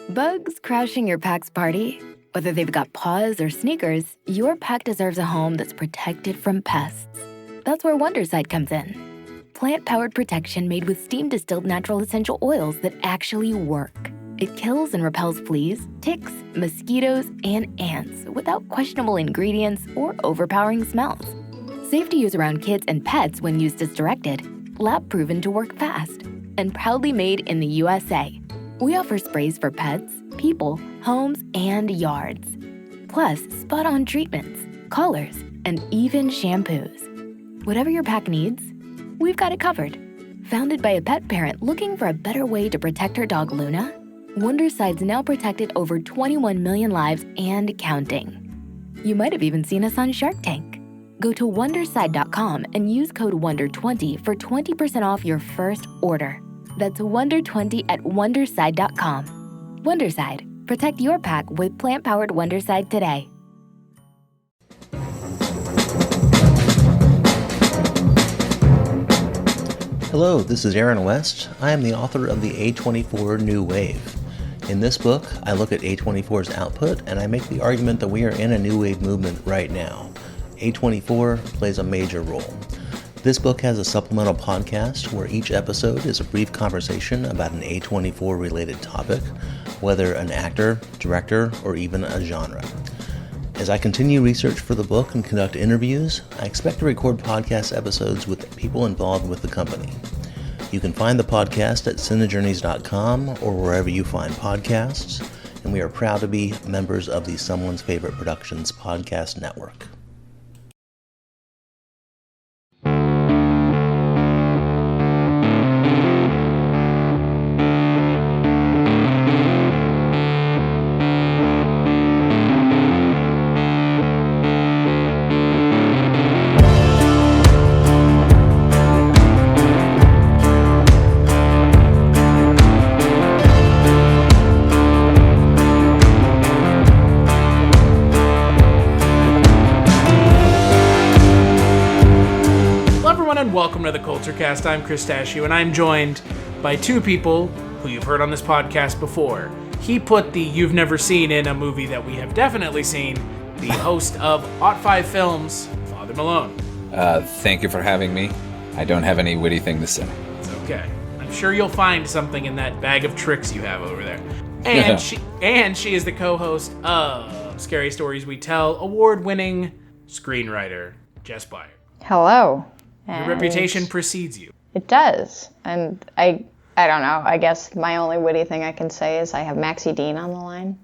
Bugs crashing your pack's party? Whether they've got paws or sneakers, your pack deserves a home that's protected from pests. That's where Wondercide comes in. Plant-powered protection made with steam-distilled natural essential oils that actually work. It kills and repels fleas, ticks, mosquitoes, and ants without questionable ingredients or overpowering smells. Safe to use around kids and pets when used as directed. Lab-proven to work fast. And proudly made in the USA. We offer sprays for pets, people, homes, and yards. Plus, spot-on treatments, collars, and even shampoos. Whatever your pack needs, we've got it covered. Founded by a pet parent looking for a better way to protect her dog Luna, Wondercide's now protected over 21 million lives and counting. You might have even seen us on Shark Tank. Go to Wondercide.com and use code WONDER20 for 20% off your first order. That's WONDER20 at Wondercide.com. Wondercide. Protect your pack with plant-powered Wondercide today. Hello, this is Aaron West. I am the author of the A24 New Wave. In this book, I look at A24's output and I make the argument that we are in a new wave movement right now. A24 plays a major role. This book has a supplemental podcast where each episode is a brief conversation about an A24 related topic, whether an actor, director, or even a genre. As I continue research for the book and conduct interviews, I expect to record podcast episodes with people involved with the company. You can find the podcast at cinejourneys.com or wherever you find podcasts, and we are proud to be members of the Someone's Favorite Productions podcast network. Welcome to the Kulturecast. I'm Chris Stachiw, and I'm joined by two people who you've heard on this podcast before. He put the You've Never Seen in a movie that we have definitely seen, the host of Oughtfive Films, Father Malone. Thank you for having me. I don't have any witty thing to say. It's okay. I'm sure you'll find something in that bag of tricks you have over there. And she is the co-host of Scary Stories We Tell, award-winning screenwriter, Jess Byard. Hello. Your reputation precedes you. It does. And I don't know. I guess my only witty thing I can say is I have Maxie Dean on the line.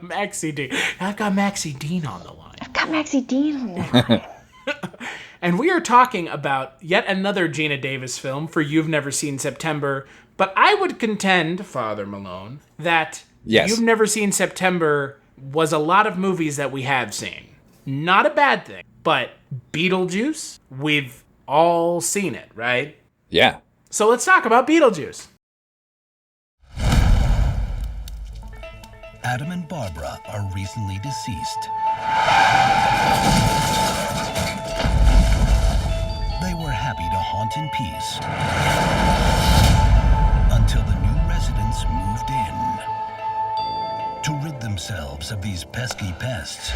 Maxie Dean. I've got Maxie Dean on the line. I've got Maxie Dean on the line. And we are talking about yet another Geena Davis film for You've Never Seen September. But I would contend, Father Malone, that You've Never Seen September was a lot of movies that we have seen. Not a bad thing. But Beetlejuice, we've all seen it, right? Yeah. So let's talk about Beetlejuice. Adam and Barbara are recently deceased. They were happy to haunt in peace until the new residents moved in. To rid themselves of these pesky pests,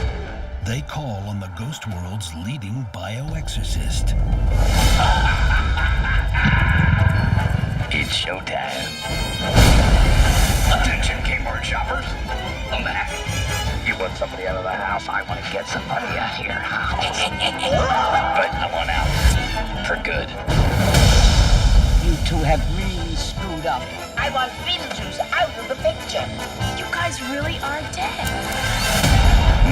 they call on the ghost world's leading bio-exorcist. It's showtime. Attention, keyboard shoppers. I'm back. You want somebody out of the house? I want to get somebody out here. But I want out. For good. You two have really screwed up. I want Beetlejuice out of the picture. You guys really are dead.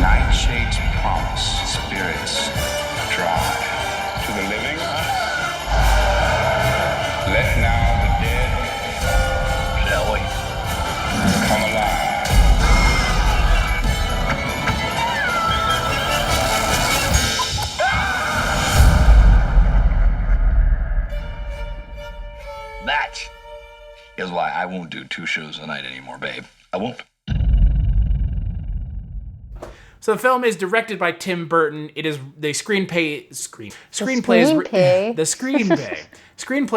Nightshade's promise. Spirits drive to the living. Let now the dead, shall we, come alive. That is why I won't do 2 shows a night anymore, babe. I won't. So the film is directed by Tim Burton. It is the screenplay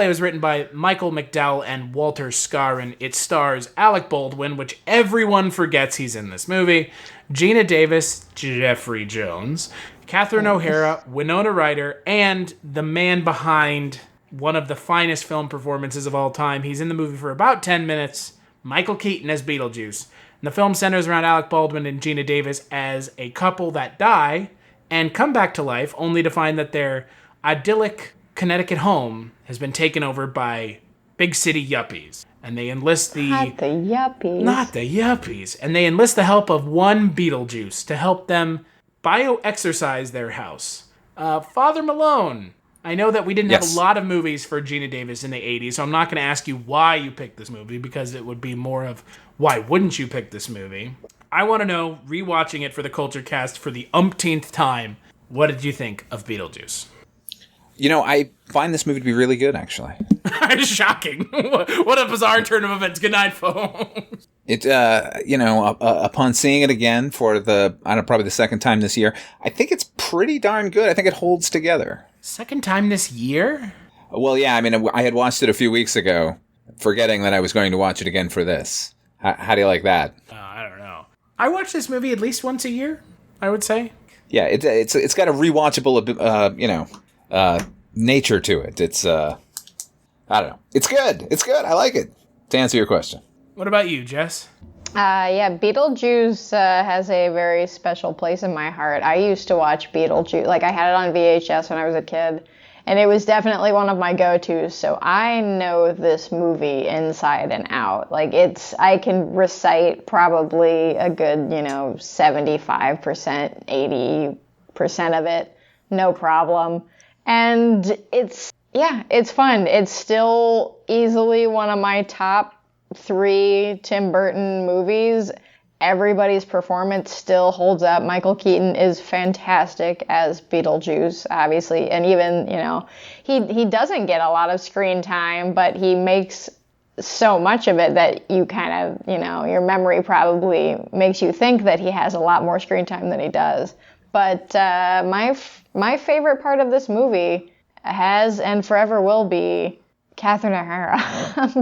was written by Michael McDowell and Walter Scarron. It stars Alec Baldwin, which everyone forgets he's in this movie, Geena Davis, Jeffrey Jones, Catherine O'Hara, Winona Ryder, and the man behind one of the finest film performances of all time. He's in the movie for about 10 minutes, Michael Keaton as Beetlejuice. And the film centers around Alec Baldwin and Geena Davis as a couple that die and come back to life, only to find that their idyllic Connecticut home has been taken over by big city yuppies. And they enlist Not the yuppies. And they enlist the help of one Beetlejuice to help them bio-exorcise their house. Father Malone, I know that we didn't have a lot of movies for Geena Davis in the 80s, so I'm not going to ask you why you picked this movie, because it would be more of, why wouldn't you pick this movie? I want to know, rewatching it for the Kulturecast for the umpteenth time, what did you think of Beetlejuice? You know, I find this movie to be really good, actually. Shocking. What a bizarre turn of events. Good night, folks. It, upon seeing it again for probably the second time this year, I think it's pretty darn good. I think it holds together. Second time this year? Well, yeah, I mean, I had watched it a few weeks ago, forgetting that I was going to watch it again for this. How do you like that? I don't know. I watch this movie at least once a year, I would say. Yeah, it's got a rewatchable, nature to it. It's, I don't know. It's good. It's good. I like it. To answer your question. What about you, Jess? Beetlejuice has a very special place in my heart. I used to watch Beetlejuice. Like, I had it on VHS when I was a kid, and it was definitely one of my go-tos. So I know this movie inside and out. Like, I can recite probably a good, 75%, 80% of it. No problem. And it's fun. It's still easily one of my top 3 Tim Burton movies. Everybody's performance still holds up. Michael Keaton is fantastic as Beetlejuice, obviously. And even, he doesn't get a lot of screen time, but he makes so much of it that you kind of, your memory probably makes you think that he has a lot more screen time than he does. But my favorite part of this movie has and forever will be Catherine O'Hara,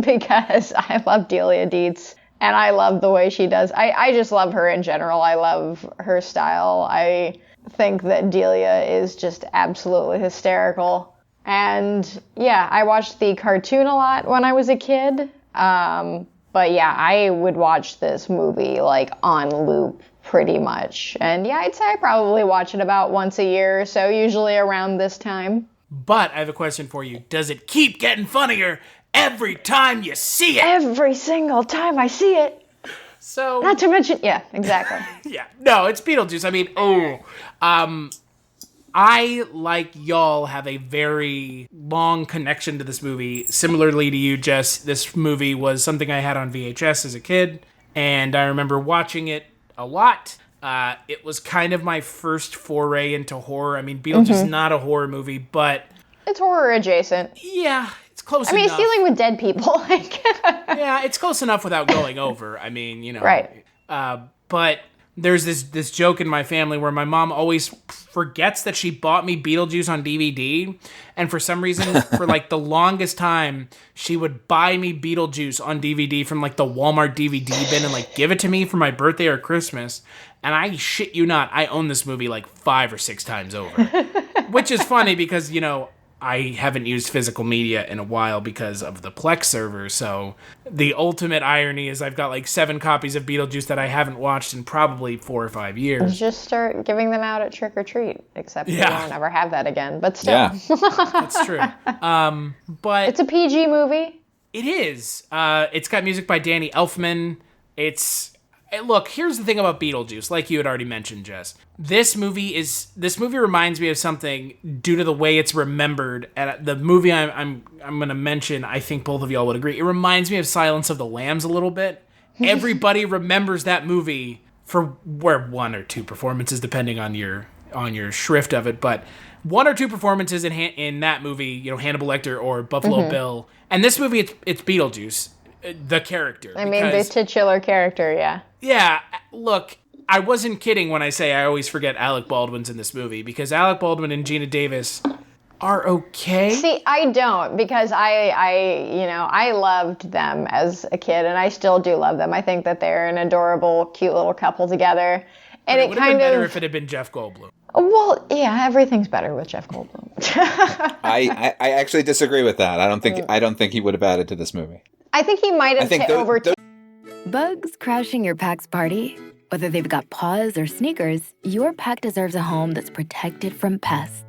because I love Delia Dietz, and I love the way she does. I just love her in general. I love her style. I think that Delia is just absolutely hysterical. And yeah, I watched the cartoon a lot when I was a kid. But yeah, I would watch this movie like on loop pretty much. And yeah, I'd say I probably watch it about once a year or so, usually around this time. But I have a question for you. Does it keep getting funnier every time you see it? Every single time I see it. So... Not to mention... Yeah, exactly. Yeah. No, it's Beetlejuice. I mean, I, like y'all, have a very long connection to this movie. Similarly to you, Jess, this movie was something I had on VHS as a kid, and I remember watching it a lot. It was kind of my first foray into horror. I mean, Beetlejuice is not a horror movie, but... It's horror adjacent. Yeah, it's close enough. I mean, it's dealing with dead people. Yeah, it's close enough without going over. I mean, Right. But there's this joke in my family where my mom always forgets that she bought me Beetlejuice on DVD. And for some reason, for like the longest time, she would buy me Beetlejuice on DVD from like the Walmart DVD bin and like give it to me for my birthday or Christmas. And I shit you not, I own this movie like 5 or 6 times over. Which is funny because, I haven't used physical media in a while because of the Plex server, so the ultimate irony is I've got like 7 copies of Beetlejuice that I haven't watched in probably 4 or 5 years. Just start giving them out at Trick or Treat, except you won't ever have that again, but still. Yeah, that's true. But it's a PG movie. It is. It's got music by Danny Elfman. Look, here's the thing about Beetlejuice, like you had already mentioned, Jess. This movie reminds me of something due to the way it's remembered. And the movie I'm going to mention, I think both of y'all would agree. It reminds me of Silence of the Lambs a little bit. Everybody remembers that movie for 1 or 2 performances, depending on your shrift of it. But 1 or 2 performances in that movie, Hannibal Lecter or Buffalo Bill. And this movie, it's Beetlejuice, the character. I mean, the titular character, yeah. Yeah, look, I wasn't kidding when I say I always forget Alec Baldwin's in this movie, because Alec Baldwin and Geena Davis are okay. See, I don't, because I loved them as a kid, and I still do love them. I think that they're an adorable, cute little couple together. And it would have been better if it had been Jeff Goldblum. Well, yeah, everything's better with Jeff Goldblum. I actually disagree with that. I don't think he would have added to this movie. I think he might have Bugs crashing your pack's party? Whether they've got paws or sneakers, your pack deserves a home that's protected from pests.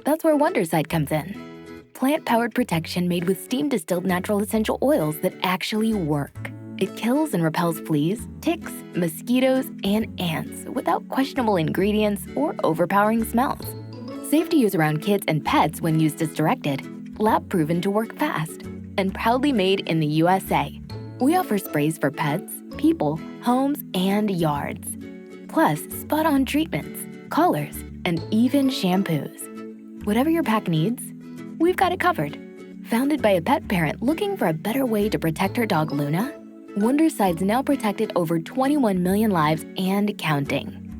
That's where Wondercide comes in. Plant-powered protection made with steam-distilled natural essential oils that actually work. It kills and repels fleas, ticks, mosquitoes, and ants without questionable ingredients or overpowering smells. Safe to use around kids and pets when used as directed. Lab-proven to work fast. And proudly made in the USA. We offer sprays for pets, people, homes, and yards. Plus, spot-on treatments, collars, and even shampoos. Whatever your pack needs, we've got it covered. Founded by a pet parent looking for a better way to protect her dog Luna, Wonderside's now protected over 21 million lives and counting.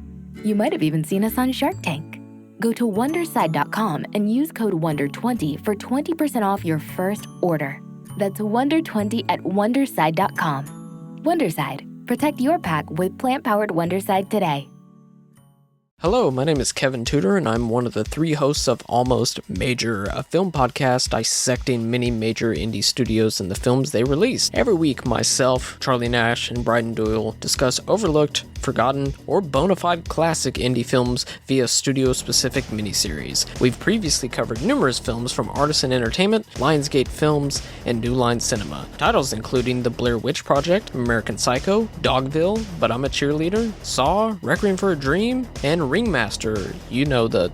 You might have even seen us on Shark Tank. Go to Wonderside.com and use code WONDER20 for 20% off your first order. That's WONDER20 at Wonderside.com. Wonderside. Protect your pack with plant-powered Wonderside today. Hello, my name is Kevin Tudor, and I'm one of the 3 hosts of Almost Major, a film podcast dissecting many major indie studios and the films they release. Every week, myself, Charlie Nash, and Bryden Doyle discuss overlooked, forgotten, or bona fide classic indie films via studio-specific miniseries. We've previously covered numerous films from Artisan Entertainment, Lionsgate Films, and New Line Cinema. Titles including The Blair Witch Project, American Psycho, Dogville, But I'm a Cheerleader, Saw, Requiem for a Dream, and Ringmaster, you know, the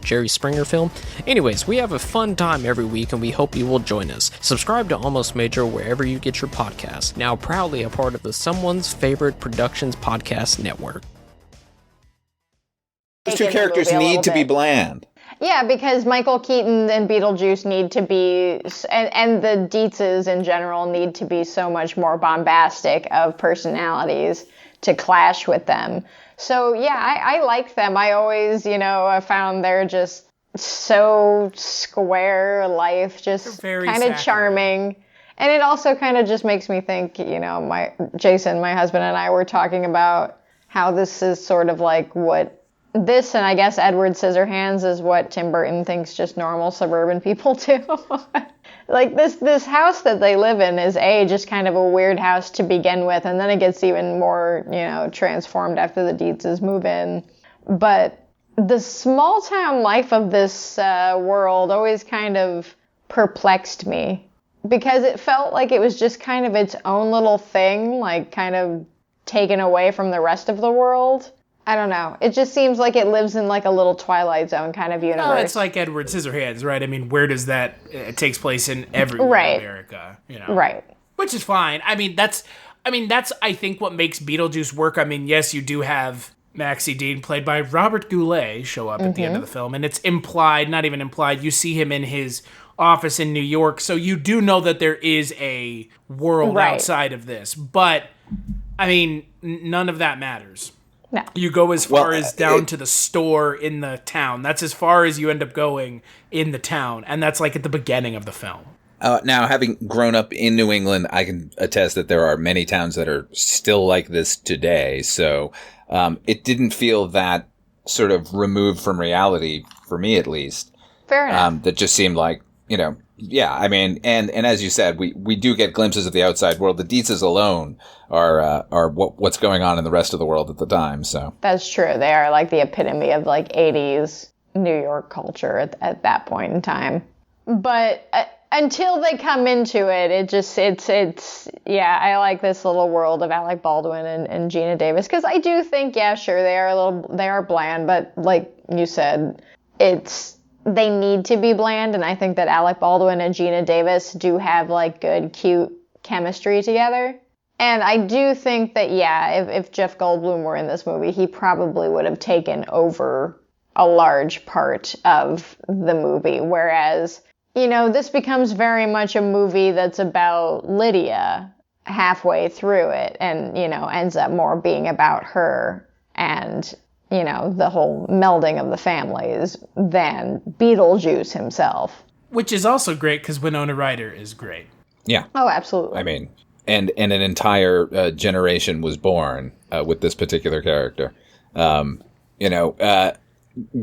Jerry Springer film. Anyways, we have a fun time every week, and we hope you will join us. Subscribe to Almost Major wherever you get your podcasts. Now proudly a part of the Someone's Favorite Productions podcast network. Those 2 characters need to be bland. Yeah, because Michael Keaton and Beetlejuice need to be, and the Dietzes in general need to be so much more bombastic of personalities to clash with them. So, yeah, I like them. I always, I found they're just so square life, just kind of charming. And it also kind of just makes me think, Jason, my husband, and I were talking about how this is sort of like what this, and I guess Edward Scissorhands, is what Tim Burton thinks just normal suburban people do. Like this house that they live in is just kind of a weird house to begin with, and then it gets even more, transformed after the Dietzes move in. But the small town life of this world always kind of perplexed me, because it felt like it was just kind of its own little thing, like kind of taken away from the rest of the world. I don't know. It just seems like it lives in like a little Twilight Zone kind of universe. Oh, it's like Edward Scissorhands, right? I mean, where does that... It takes place in everywhere in America, Right. Which is fine. I mean, that's I think what makes Beetlejuice work. I mean, yes, you do have Maxie Dean, played by Robert Goulet, show up at the end of the film, and it's implied, not even implied, you see him in his office in New York, so you do know that there is a world outside of this. But, I mean, none of that matters. No. You go as far as down to the store in the town. That's as far as you end up going in the town. And that's like at the beginning of the film. Now, having grown up in New England, I can attest that there are many towns that are still like this today. So it didn't feel that sort of removed from reality, for me at least. Fair enough. That just seemed like, yeah, I mean, and as you said, we do get glimpses of the outside world. The Dietzes alone are what's going on in the rest of the world at the time. So that's true. They are like the epitome of like 80s New York culture at that point in time. But until they come into it, it's I like this little world of Alec Baldwin and Geena Davis, because I do think, yeah, sure, they are bland, but like you said, they need to be bland, and I think that Alec Baldwin and Geena Davis do have like good, cute chemistry together. And I do think that, yeah, if Jeff Goldblum were in this movie, he probably would have taken over a large part of the movie, whereas, this becomes very much a movie that's about Lydia halfway through it, and, ends up more being about her and, you know, the whole melding of the families than Beetlejuice himself. Which is also great because Winona Ryder is great. Yeah. Oh, absolutely. I mean, and an entire generation was born with this particular character.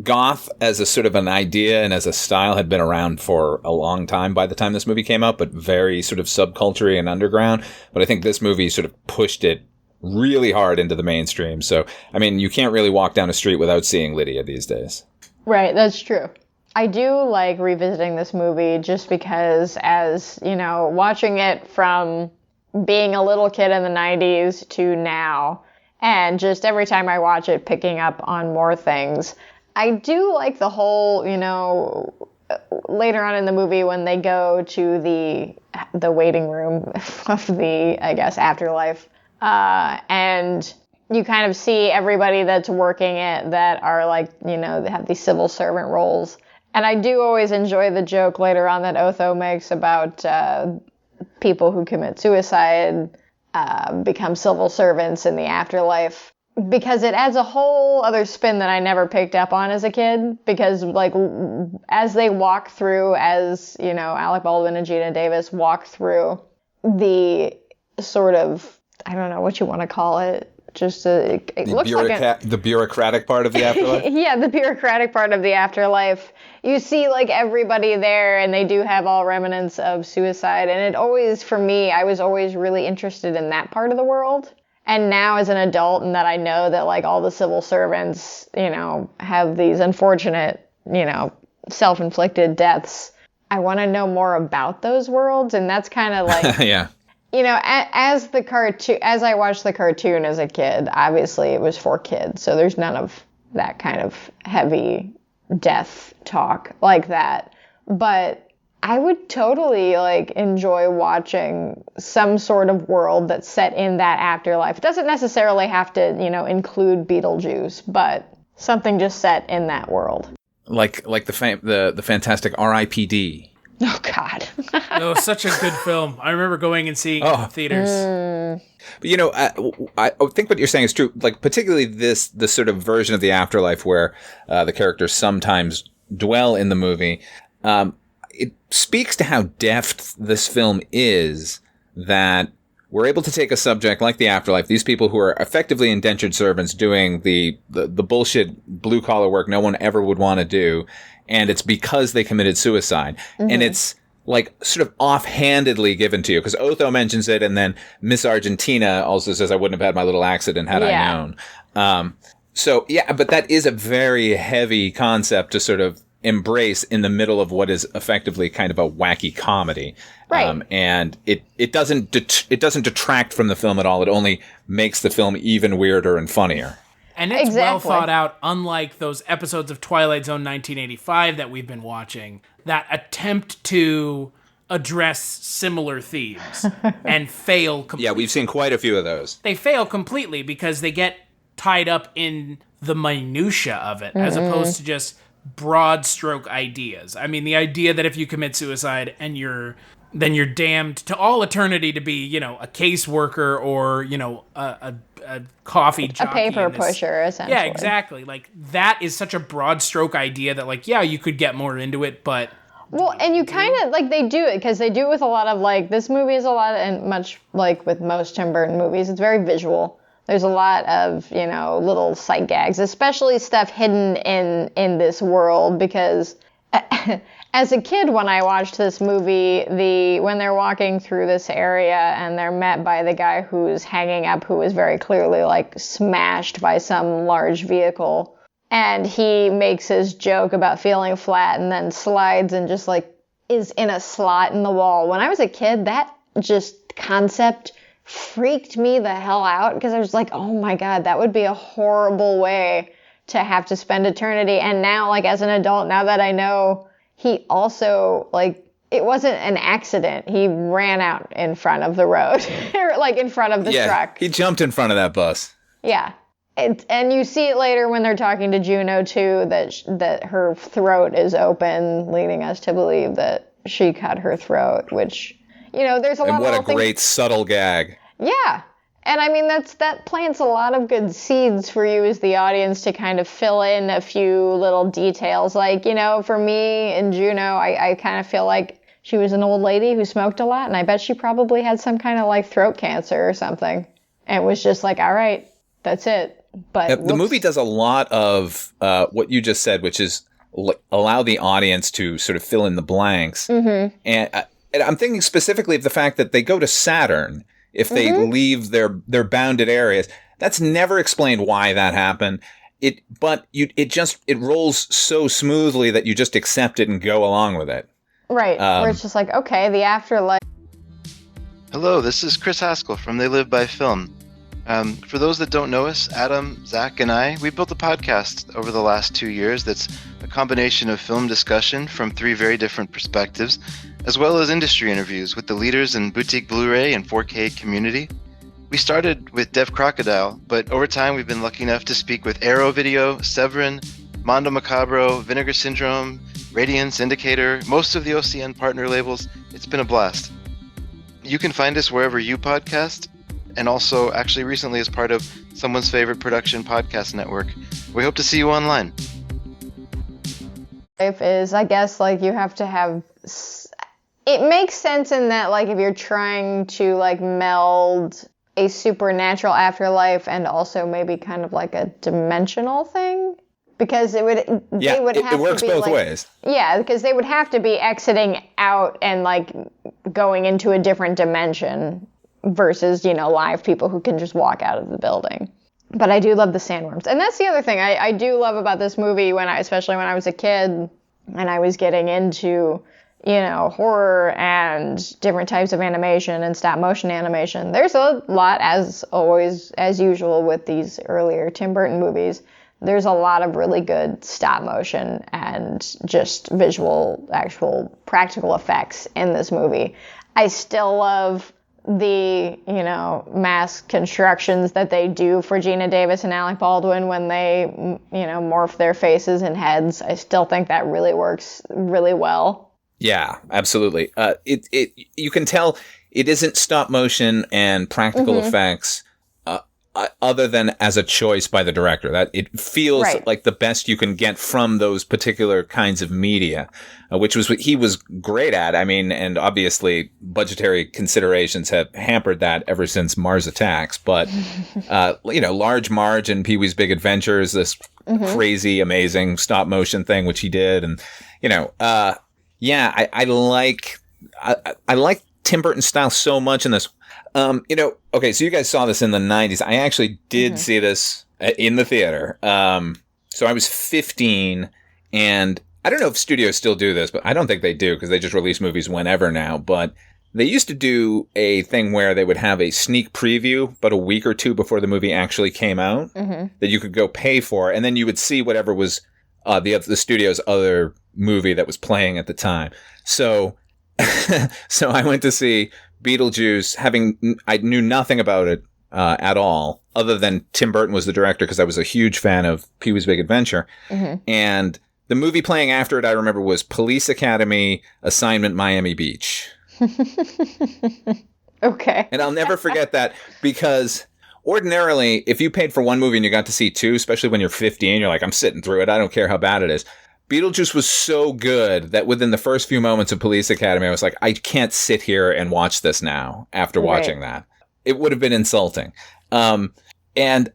Goth as a sort of an idea and as a style had been around for a long time by the time this movie came out, but very sort of subculture and underground. But I think this movie sort of pushed it really hard into the mainstream. So, I mean, you can't really walk down a street without seeing Lydia these days. Right, that's true. I do like revisiting this movie just because, as, you know, watching it from being a little kid in the 90s to now, and just every time I watch it, picking up on more things. I do like the whole, you know, later on in the movie when they go to the waiting room of the, I guess, afterlife, and you kind of see everybody that's working it that are like, you know, they have these civil servant roles. And I do always enjoy the joke later on that Otho makes about people who commit suicide become civil servants in the afterlife, because it adds a whole other spin that I never picked up on as a kid. Because, like, as they walk through, as, you know, Alec Baldwin and Geena Davis walk through the sort of, I don't know what you want to call it, just it looks like the bureaucratic part of the afterlife. Yeah, the bureaucratic part of the afterlife. You see, like, everybody there, and they do have all remnants of suicide. And it always, for me, I was always really interested in that part of the world. And now as an adult, and that I know that, like, all the civil servants, you know, have these unfortunate, you know, self-inflicted deaths, I want to know more about those worlds. And that's kind of like, yeah. You know, as I watched the cartoon as a kid, obviously it was for kids, so there's none of that kind of heavy death talk like that. But I would totally, like, enjoy watching some sort of world that's set in that afterlife. It doesn't necessarily have to, you know, include Beetlejuice, but something just set in that world. Like the fantastic R.I.P.D. Oh, God. It was such a good film. I remember going and seeing it in the theaters. But, you know, I think what you're saying is true. Like, particularly the sort of version of the afterlife where the characters sometimes dwell in the movie. It speaks to how deft this film is, that we're able to take a subject like the afterlife, these people who are effectively indentured servants doing the bullshit blue-collar work no one ever would want to do, and it's because they committed suicide. Mm-hmm. And it's, like, sort of offhandedly given to you, because Otho mentions it, and then Miss Argentina also says, I wouldn't have had my little accident had I known. So, yeah, but that is a very heavy concept to sort of embrace in the middle of what is effectively kind of a wacky comedy. Right. And it doesn't detract from the film at all. It only makes the film even weirder and funnier. And it's well thought out, unlike those episodes of Twilight Zone 1985 that we've been watching, that attempt to address similar themes and fail completely. Yeah, we've seen quite a few of those. They fail completely because they get tied up in the minutia of it, as opposed to just broad stroke ideas. I mean, the idea that if you commit suicide and then you're damned to all eternity to be, you know, a caseworker or, you know, a coffee jockey. A paper pusher, essentially. Yeah, exactly. Like, that is such a broad stroke idea that, like, yeah, you could get more into it, but... Well, and you kind of, like, they do it, because they do it with a lot of, like, this movie is a lot, and much like with most Tim Burton movies, it's very visual. There's a lot of, you know, little sight gags, especially stuff hidden in this world, because... As a kid, when I watched this movie, when they're walking through this area and they're met by the guy who's hanging up, who is very clearly, like, smashed by some large vehicle, and he makes his joke about feeling flat and then slides and just, like, is in a slot in the wall. When I was a kid, that just concept freaked me the hell out, because I was like, oh my God, that would be a horrible way to have to spend eternity. And now, like, as an adult, now that I know... He also, like, it wasn't an accident. He ran out in front of the road, like in front of the truck. He jumped in front of that bus. Yeah. And you see it later when they're talking to Juno, too, that her throat is open, leading us to believe that she cut her throat, which, you know, there's a lot of And what a great subtle gag. Yeah. And I mean, that plants a lot of good seeds for you as the audience to kind of fill in a few little details. Like, for me and Juno, I kind of feel like she was an old lady who smoked a lot, and I bet she probably had some kind of like throat cancer or something. And it was just like, all right, that's it. But the movie does a lot of what you just said, which is allow the audience to sort of fill in the blanks. And I'm thinking specifically of the fact that they go to Saturn. If they leave their bounded areas, that's never explained why that happened. It rolls so smoothly that you just accept it and go along with it. Right. Where it's just like, okay, the afterlife. Hello, this is Chris Haskell from They Live by Film. For those that don't know us, Adam, Zach, and we built a podcast over the last 2 years that's a combination of film discussion from 3 very different perspectives, as well as industry interviews with the leaders in boutique Blu-ray and 4K community. We started with Dev Crocodile, but over time we've been lucky enough to speak with Arrow Video, Severin, Mondo Macabro, Vinegar Syndrome, Radiance, Indicator, most of the OCN partner labels. It's been a blast. You can find us wherever you podcast, and also actually recently as part of Someone's Favorite Production Podcast Network. We hope to see you online. Life is, I guess, like you have to have... It makes sense in that, like, if you're trying to, like, meld a supernatural afterlife and also maybe kind of like a dimensional thing, because it works both ways. Yeah, because they would have to be exiting out and, like, going into a different dimension versus, live people who can just walk out of the building. But I do love the sandworms. And that's the other thing I do love about this movie, especially when I was a kid and I was getting into... horror and different types of animation and stop motion animation. There's a lot, as always, as usual with these earlier Tim Burton movies, there's a lot of really good stop motion and just visual, actual practical effects in this movie. I still love the, mass constructions that they do for Geena Davis and Alec Baldwin when they, morph their faces and heads. I still think that really works really well. Yeah, absolutely. You can tell it isn't stop motion and practical effects, other than as a choice by the director. That it feels like the best you can get from those particular kinds of media, which was what he was great at. I mean, and obviously budgetary considerations have hampered that ever since Mars Attacks. But Large Marge and Pee-wee's Big Adventure is this crazy, amazing stop motion thing which he did, and yeah, I like Tim Burton's style so much in this. Okay, so you guys saw this in the 90s. I actually did see this in the theater. So I was 15, and I don't know if studios still do this, but I don't think they do because they just release movies whenever now. But they used to do a thing where they would have a sneak preview, but a week or two before the movie actually came out, that you could go pay for, and then you would see whatever was the studio's other movie that was playing at the time. So I went to see Beetlejuice, I knew nothing about it at all, other than Tim Burton was the director, because I was a huge fan of Pee-wee's Big Adventure. And the movie playing after it, I remember, was Police Academy, Assignment Miami Beach. Okay. And I'll never forget that, because ordinarily, if you paid for one movie and you got to see two, especially when you're 15, you're like, I'm sitting through it. I don't care how bad it is. Beetlejuice was so good that within the first few moments of Police Academy, I was like, I can't sit here and watch this now after watching that. It would have been insulting. And,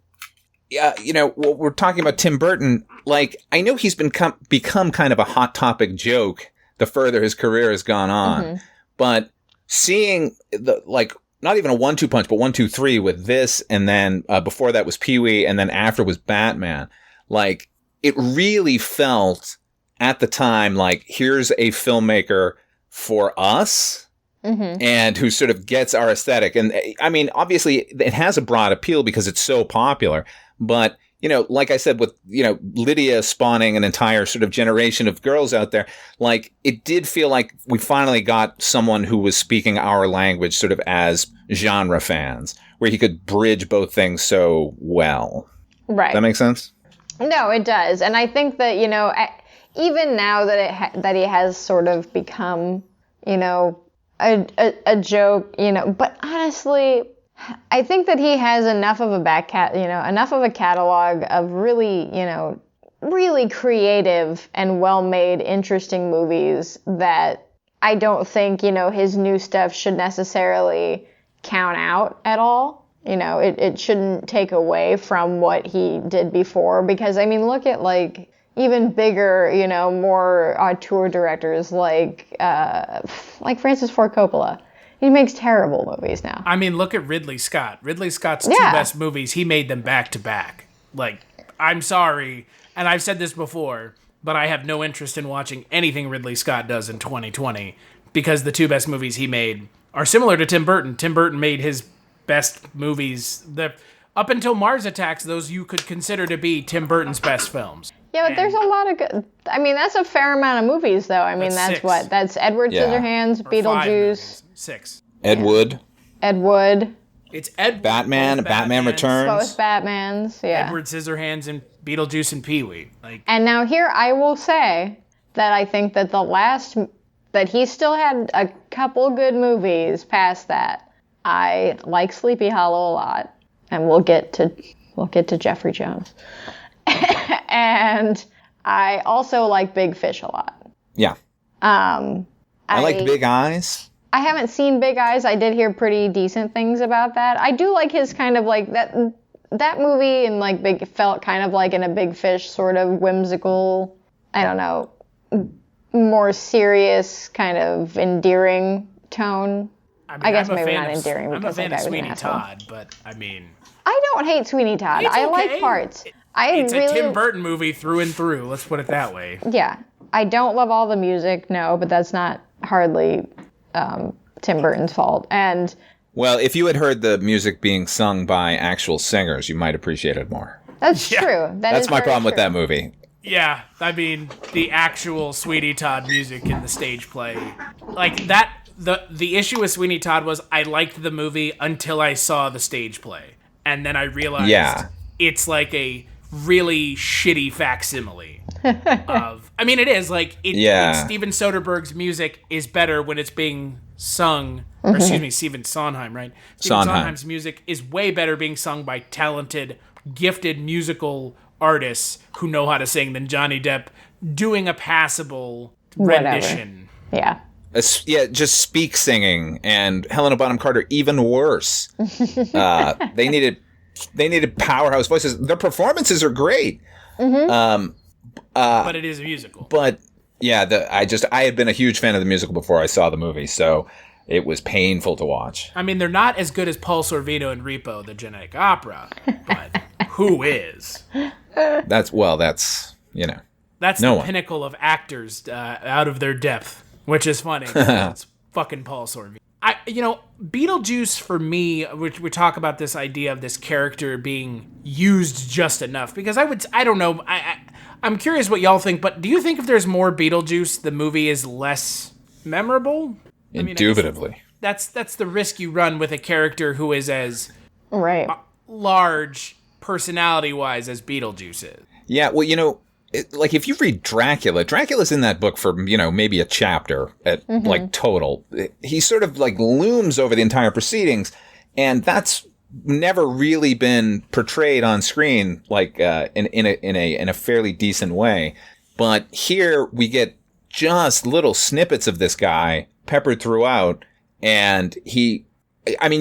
we're talking about Tim Burton. Like, I know he's become kind of a hot topic joke the further his career has gone on. But seeing not even a 1-2 punch, but 1, 2, 3 with this, and then before that was Pee-wee, and then after was Batman. Like, it really felt at the time like, here's a filmmaker for us, and who sort of gets our aesthetic. And I mean, obviously, it has a broad appeal because it's so popular. But, like I said, with, Lydia spawning an entire sort of generation of girls out there, like, it did feel like we finally got someone who was speaking our language sort of as genre fans, where he could bridge both things so well. Right. Does that make sense? No, it does. And I think that, even now that that he has sort of become, a joke, but honestly, I think that he has enough of a catalog of really, really creative and well-made, interesting movies that I don't think, his new stuff should necessarily count out at all. It shouldn't take away from what he did before, because, look at, like, even bigger, more auteur directors like Francis Ford Coppola. He makes terrible movies now. Look at Ridley Scott. Ridley Scott's two best movies, he made them back to back. Like, I'm sorry, and I've said this before, but I have no interest in watching anything Ridley Scott does in 2020 because the two best movies he made are similar to Tim Burton. Tim Burton made his best movies. Up until Mars Attacks, those you could consider to be Tim Burton's best films. Yeah, but there's a lot of good... that's a fair amount of movies, though. That's six. What? That's Edward Scissorhands, Or Beetlejuice. 6. Ed Wood. It's Ed Batman, Batman Returns. Both Batmans, yeah. Edward Scissorhands and Beetlejuice and Pee-wee. And now here I will say that I think that that he still had a couple good movies past that. I like Sleepy Hollow a lot, and we'll get to Jeffrey Jones. And I also like Big Fish a lot. Yeah. I like Big Eyes. I haven't seen Big Eyes. I did hear pretty decent things about that. I do like his kind of like that movie, and like felt kind of like in a Big Fish sort of whimsical, I don't know, more serious kind of endearing tone. I guess maybe not endearing. I'm a fan of Sweeney Todd, but I don't hate Sweeney Todd. I like parts. It's a Tim Burton movie through and through. Let's put it that way. Yeah. I don't love all the music, no, but that's not hardly Tim Burton's fault. And well, if you had heard the music being sung by actual singers, you might appreciate it more. That's true. That's my problem with that movie. Yeah, the actual Sweeney Todd music in the stage play. Like that, the issue with Sweeney Todd was I liked the movie until I saw the stage play. And then I realized it's like a really shitty facsimile of... it is. Like, Steven Soderbergh's music is better when it's being sung... Or excuse me, Stephen Sondheim, right? Stephen Sondheim's music is way better being sung by talented, gifted musical artists who know how to sing than Johnny Depp doing a passable rendition. Yeah. Just speak singing, and Helena Bonham Carter even worse. They needed powerhouse voices. Their performances are great. But it is a musical. But yeah, I had been a huge fan of the musical before I saw the movie, so it was painful to watch. They're not as good as Paul Sorvino and Repo, the Genetic Opera, but who is? That's That's no the pinnacle of actors out of their depth, which is funny. It's fucking Paul Sorvino. Beetlejuice for me, we talk about this idea of this character being used just enough, because I don't know, I'm curious what y'all think, but do you think if there's more Beetlejuice, the movie is less memorable? Indubitably. That's the risk you run with a character who is as large personality-wise as Beetlejuice is. Yeah, well, like if you read Dracula's in that book for, maybe a chapter at like total. He sort of like looms over the entire proceedings, and that's never really been portrayed on screen like in a fairly decent way. But here we get just little snippets of this guy peppered throughout, and you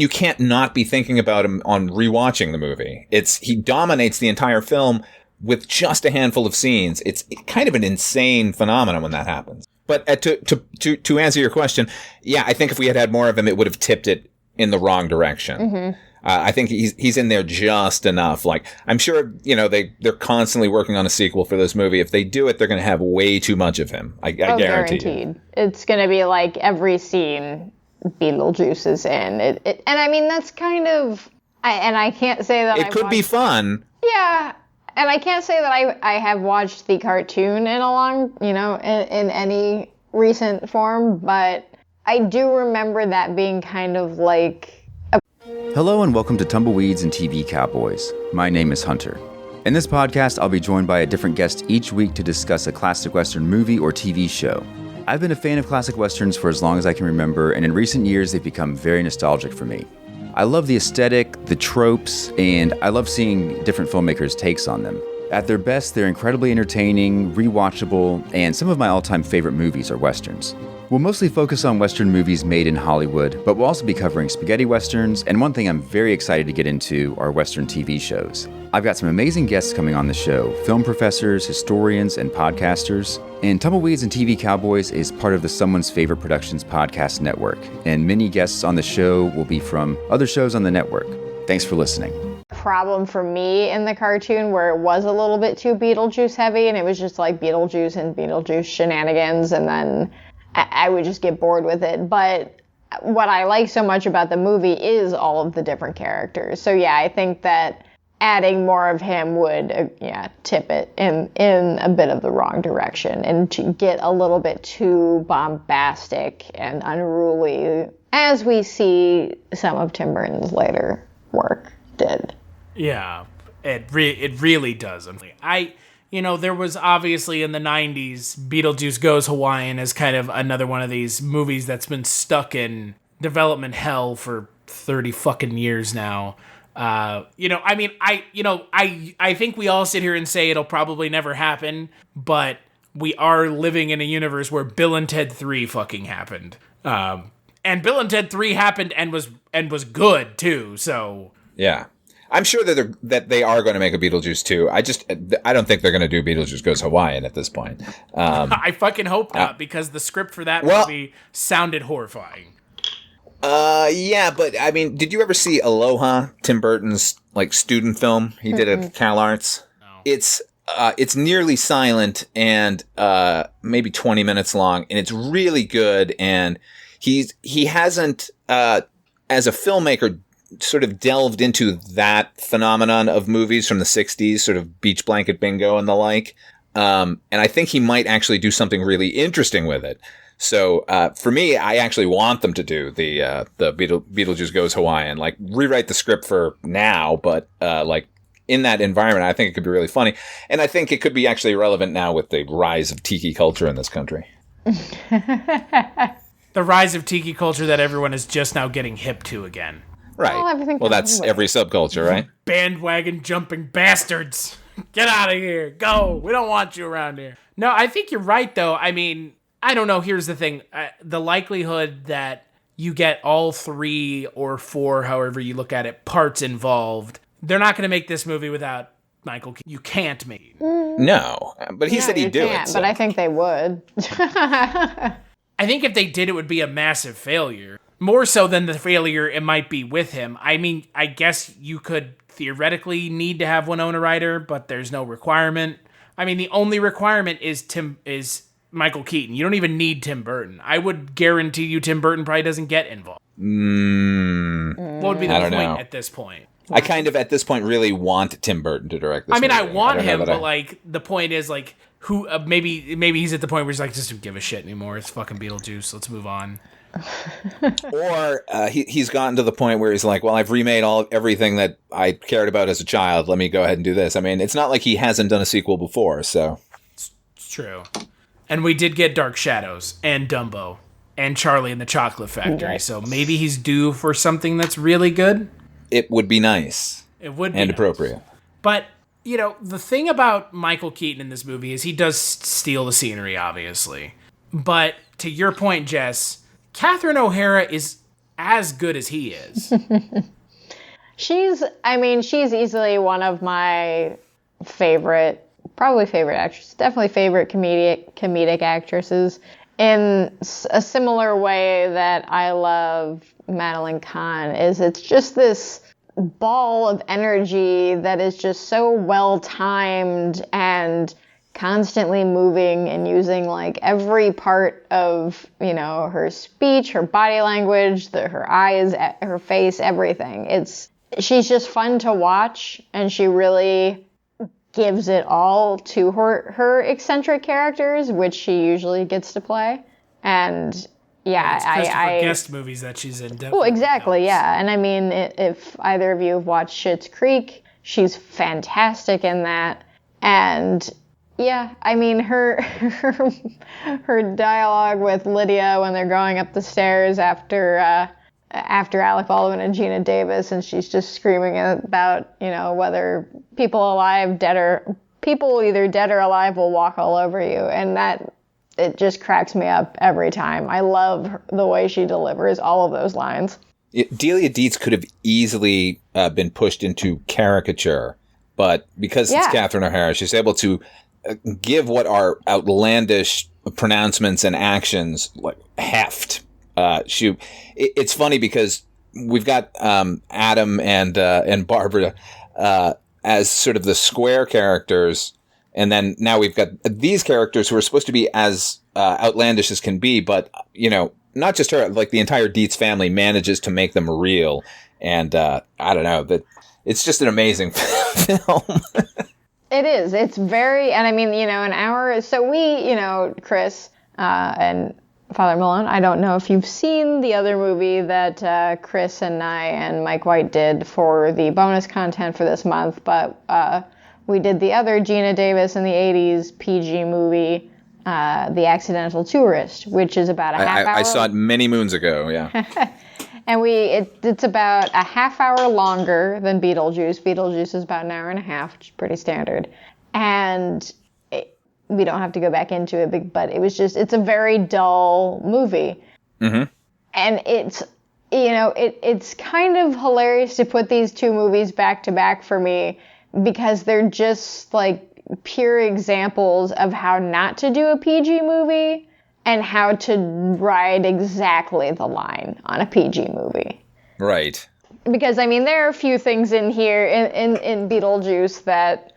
can't not be thinking about him on rewatching the movie. He dominates the entire film with just a handful of scenes. It's kind of an insane phenomenon when that happens. But to answer your question, yeah, I think if we had more of him, it would have tipped it in the wrong direction. I think he's in there just enough. Like, I'm sure, they're constantly working on a sequel for this movie. If they do it, they're going to have way too much of him. I guarantee you. It's going to be like every scene Beetlejuice is in. And that's kind of... I can't say that it could be fun. Yeah. And I can't say that I have watched the cartoon in a long, in any recent form, but I do remember that being kind of like... Hello and welcome to Tumbleweeds and TV Cowboys. My name is Hunter. In this podcast, I'll be joined by a different guest each week to discuss a classic Western movie or TV show. I've been a fan of classic Westerns for as long as I can remember, and in recent years, they've become very nostalgic for me. I love the aesthetic, the tropes, and I love seeing different filmmakers' takes on them. At their best, they're incredibly entertaining, rewatchable, and some of my all-time favorite movies are Westerns. We'll mostly focus on Western movies made in Hollywood, but we'll also be covering spaghetti Westerns, and one thing I'm very excited to get into are Western TV shows. I've got some amazing guests coming on the show, film professors, historians, and podcasters. And Tumbleweeds and TV Cowboys is part of the Someone's Favorite Productions podcast network, and many guests on the show will be from other shows on the network. Thanks for listening. Problem for me in the cartoon where it was a little bit too Beetlejuice heavy, and it was just like Beetlejuice and Beetlejuice shenanigans, and then I would just get bored with it. But what I like so much about the movie is all of the different characters. So yeah, I think that adding more of him would tip it in a bit of the wrong direction and to get a little bit too bombastic and unruly, as we see some of Tim Burton's later work did. Yeah, it really does. There was obviously in the 90s, Beetlejuice Goes Hawaiian as kind of another one of these movies that's been stuck in development hell for 30 fucking years now. I think we all sit here and say it'll probably never happen, but we are living in a universe where Bill and Ted 3 fucking happened. And Bill and Ted 3 happened and was good too, so... Yeah. I'm sure that they are going to make a Beetlejuice 2. I don't think they're going to do Beetlejuice Goes Hawaiian at this point. I fucking hope not, because the script for that movie sounded horrifying. Yeah, but I mean, did you ever see Aloha, Tim Burton's student film he did at Cal Arts? No. It's nearly silent and maybe 20 minutes long, and it's really good. And he hasn't as a filmmaker sort of delved into that phenomenon of movies from the 60s, sort of Beach Blanket Bingo and the like. And I think he might actually do something really interesting with it. So for me, I actually want them to do the Beetlejuice Goes Hawaiian, rewrite the script for now, but in that environment, I think it could be really funny. And I think it could be actually relevant now with the rise of tiki culture in this country. The rise of tiki culture that everyone is just now getting hip to again. Right. Well, that's every subculture, right? Bandwagon jumping bastards. Get out of here. Go. We don't want you around here. No, I think you're right, though. I mean, I don't know. Here's the thing. The likelihood that you get all 3 or 4, however you look at it, parts involved, they're not going to make this movie without Michael Keaton. You can't make it. No, but he said he'd do it. So. But I think they would. I think if they did, it would be a massive failure. More so than the failure it might be with him. I mean, I guess you could theoretically need to have Winona Ryder, but there's no requirement. I mean, the only requirement is Michael Keaton. You don't even need Tim Burton. I would guarantee you Tim Burton probably doesn't get involved. What would be the point at this point? I kind of, at this point, really want Tim Burton to direct this movie. I want him, but the point is, who maybe he's at the point where he's like, just don't give a shit anymore. It's fucking Beetlejuice. Let's move on. Or he's gotten to the point where he's like, well, I've remade everything that I cared about as a child. Let me go ahead and do this. I mean, it's not like he hasn't done a sequel before, so. It's true. And we did get Dark Shadows and Dumbo and Charlie and the Chocolate Factory, so maybe he's due for something that's really good. It would be nice. It would be and nice. Appropriate. But, the thing about Michael Keaton in this movie is he does steal the scenery, obviously. But to your point, Jess, Catherine O'Hara is as good as he is. She's easily one of my favorite actresses, definitely favorite comedic actresses, in a similar way that I love Madeline Kahn. It's just this ball of energy that is just so well timed and constantly moving and using every part of, her speech, her body language, her eyes, her face, everything. She's just fun to watch, and she really gives it all to her eccentric characters, which she usually gets to play. And yeah, I guest movies that she's in. Oh, exactly, yeah. And I mean, if either of you have watched Schitt's Creek, she's fantastic in that. And yeah, I mean, her dialogue with Lydia when they're going up the stairs after after Alec Baldwin and Geena Davis, and she's just screaming about, whether people either dead or alive will walk all over you. And it just cracks me up every time. I love the way she delivers all of those lines. Delia Dietz could have easily been pushed into caricature, but because it's Catherine O'Hara, she's able to give what are outlandish pronouncements and actions like heft. It's funny because we've got Adam and Barbara as sort of the square characters, and then now we've got these characters who are supposed to be as outlandish as can be, but not just her, like the entire Dietz family manages to make them real, and I don't know, that it's just an amazing film. It is. It's very, and I mean, an hour. So we, Chris and Father Malone, I don't know if you've seen the other movie that Chris and I and Mike White did for the bonus content for this month, but we did the other Geena Davis in the 80s PG movie, The Accidental Tourist, which is about a half hour. I saw it many moons ago, yeah. And it's about a half hour longer than Beetlejuice. Beetlejuice is about an hour and a half, which is pretty standard. And we don't have to go back into it, but it's a very dull movie. Mm-hmm. And it's, it's kind of hilarious to put these two movies back to back for me, because they're just like pure examples of how not to do a PG movie and how to ride exactly the line on a PG movie. Right. Because, I mean, there are a few things in here, in Beetlejuice, that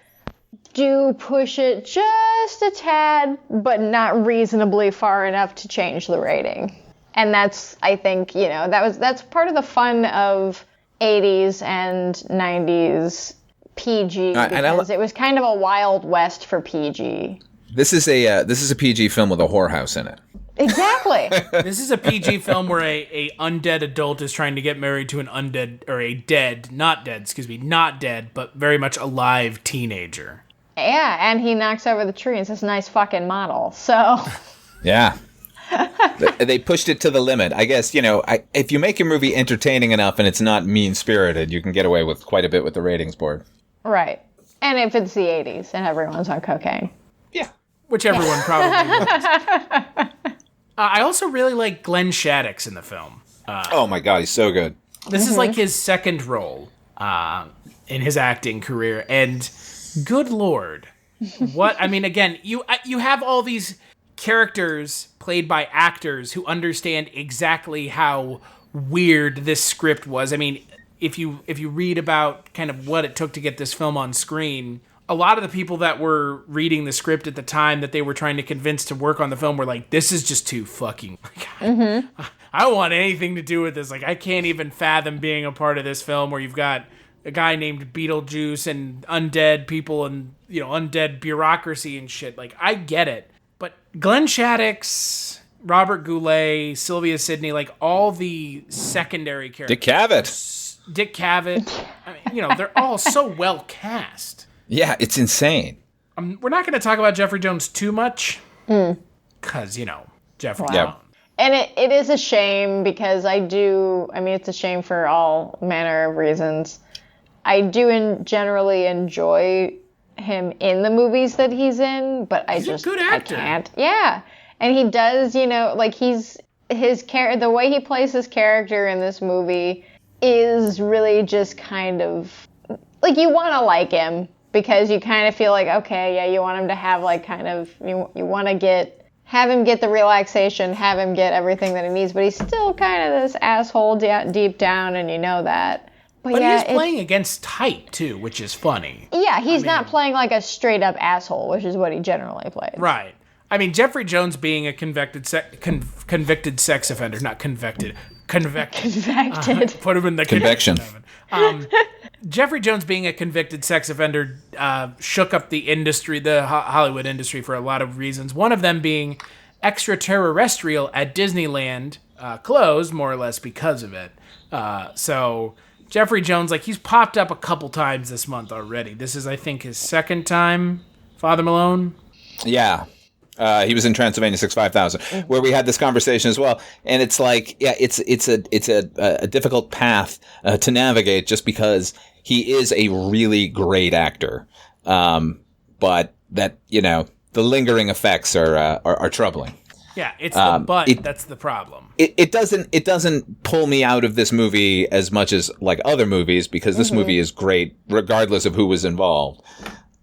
do push it just a tad, but not reasonably far enough to change the rating. And that's, I think, that's part of the fun of 80s and 90s PG, because it was kind of a Wild West for PG. This is a PG film with a whorehouse in it. Exactly. This is a PG film where a undead adult is trying to get married to an undead, or not dead, but very much alive teenager. Yeah, and he knocks over the tree and says, "Nice fucking model." So. Yeah. They pushed it to the limit. I guess, if you make your movie entertaining enough and it's not mean-spirited, you can get away with quite a bit with the ratings board. Right. And if it's the 80s and everyone's on cocaine. Yeah. Which everyone probably was. I also really like Glenn Shaddix in the film. Oh my God, he's so good. This is like his second role in his acting career. And good Lord. Again, you have all these characters played by actors who understand exactly how weird this script was. I mean, if you read about kind of what it took to get this film on screen, a lot of the people that were reading the script at the time that they were trying to convince to work on the film were like, this is just too fucking... I don't want anything to do with this. Like, I can't even fathom being a part of this film where you've got a guy named Beetlejuice and undead people and, undead bureaucracy and shit. Like, I get it. But Glenn Shaddix, Robert Goulet, Sylvia Sidney, like all the secondary characters. Dick Cavett. I mean, they're all so well cast. Yeah, it's insane. We're not going to talk about Jeffrey Jones too much. Because, Jeffrey Jones. Yeah. And it is a shame because it's a shame for all manner of reasons. I do generally enjoy him in the movies that he's in, but he's a good actor. I can't. Yeah. And he does, the way he plays his character in this movie is really just kind of like, you want to like him because you kind of feel like, okay, yeah, you want him to have like kind of, you want to have him get the relaxation, have him get everything that he needs, but he's still kind of this asshole deep down, and you know that. But yeah, he's playing against type, too, which is funny. Yeah, he's not playing like a straight-up asshole, which is what he generally plays. Right. I mean, Jeffrey Jones being a convicted sex offender, not convicted. Convicted. Put him in the conviction. Jeffrey Jones being a convicted sex offender shook up the industry, the Hollywood industry, for a lot of reasons. One of them being Extraterrestrial at Disneyland closed, more or less, because of it. So Jeffrey Jones, he's popped up a couple times this month already. This is, I think, his second time, Father Malone. Yeah. He was in Transylvania 65000, where we had this conversation as well. And it's like, yeah, it's a difficult path to navigate just because he is a really great actor. But that, the lingering effects are troubling. Yeah, it's the butt that's the problem. It doesn't pull me out of this movie as much as like other movies, because this movie is great regardless of who was involved.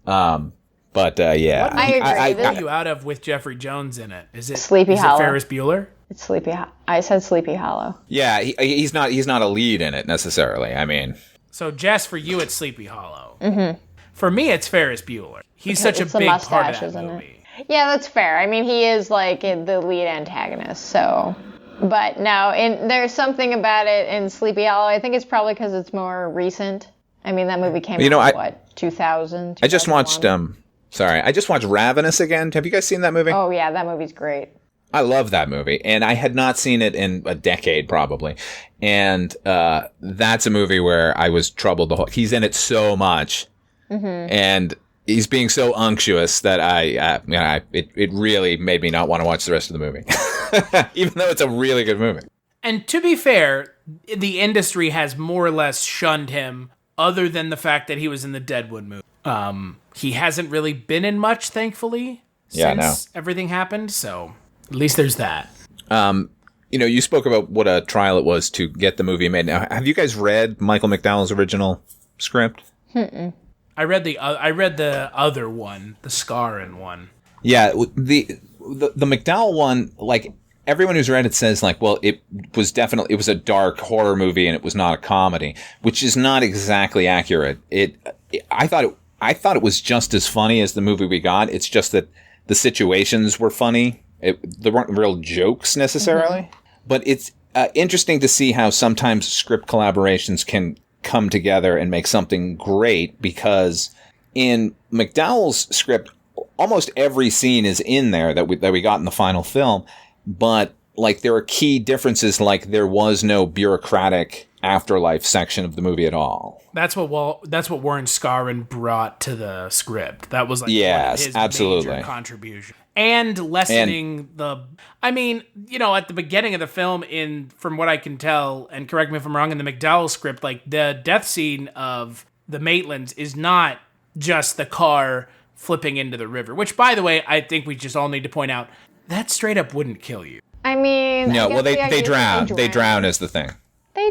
But yeah, I agree. I pull you out of with Jeffrey Jones in it. Is it Sleepy Hollow? It Ferris Bueller? It's Sleepy. I said Sleepy Hollow. Yeah, he's not a lead in it necessarily. I mean, so Jess, for you, it's Sleepy Hollow. Mm-hmm. For me, it's Ferris Bueller. He's such a big part of that movie. Yeah, that's fair. I mean, he is like the lead antagonist. So, but no, there's something about it in Sleepy Hollow. I think it's probably because it's more recent. I mean, that movie came out 2000. I just watched I just watched Ravenous again. Have you guys seen that movie? Oh, yeah, that movie's great. I love that movie, and I had not seen it in a decade, probably. And that's a movie where I was troubled. He's in it so much, and he's being so unctuous that it really made me not want to watch the rest of the movie, even though it's a really good movie. And to be fair, the industry has more or less shunned him, other than the fact that he was in the Deadwood movie. He hasn't really been in much, thankfully, since everything happened. So at least there's that. You spoke about what a trial it was to get the movie made. Now, have you guys read Michael McDowell's original script? I read the other one, the Scarrin one. Yeah, the McDowell one, like everyone who's read it says, like, well, it was a dark horror movie and it was not a comedy, which is not exactly accurate. I thought it was just as funny as the movie we got. It's just that the situations were funny. There weren't real jokes necessarily, but it's interesting to see how sometimes script collaborations can come together and make something great, because in McDowell's script, almost every scene is in there that we got in the final film, but like there are key differences, like there was no bureaucratic afterlife section of the movie at all. That's what Warren Scarrin brought to the script. That was like his major contribution. And lessening at the beginning of the film, from what I can tell, and correct me if I'm wrong, in the McDowell script, like the death scene of the Maitlands is not just the car flipping into the river, which, by the way, I think we just all need to point out, that straight up wouldn't kill you. I mean, no, they drown. They drown is the thing.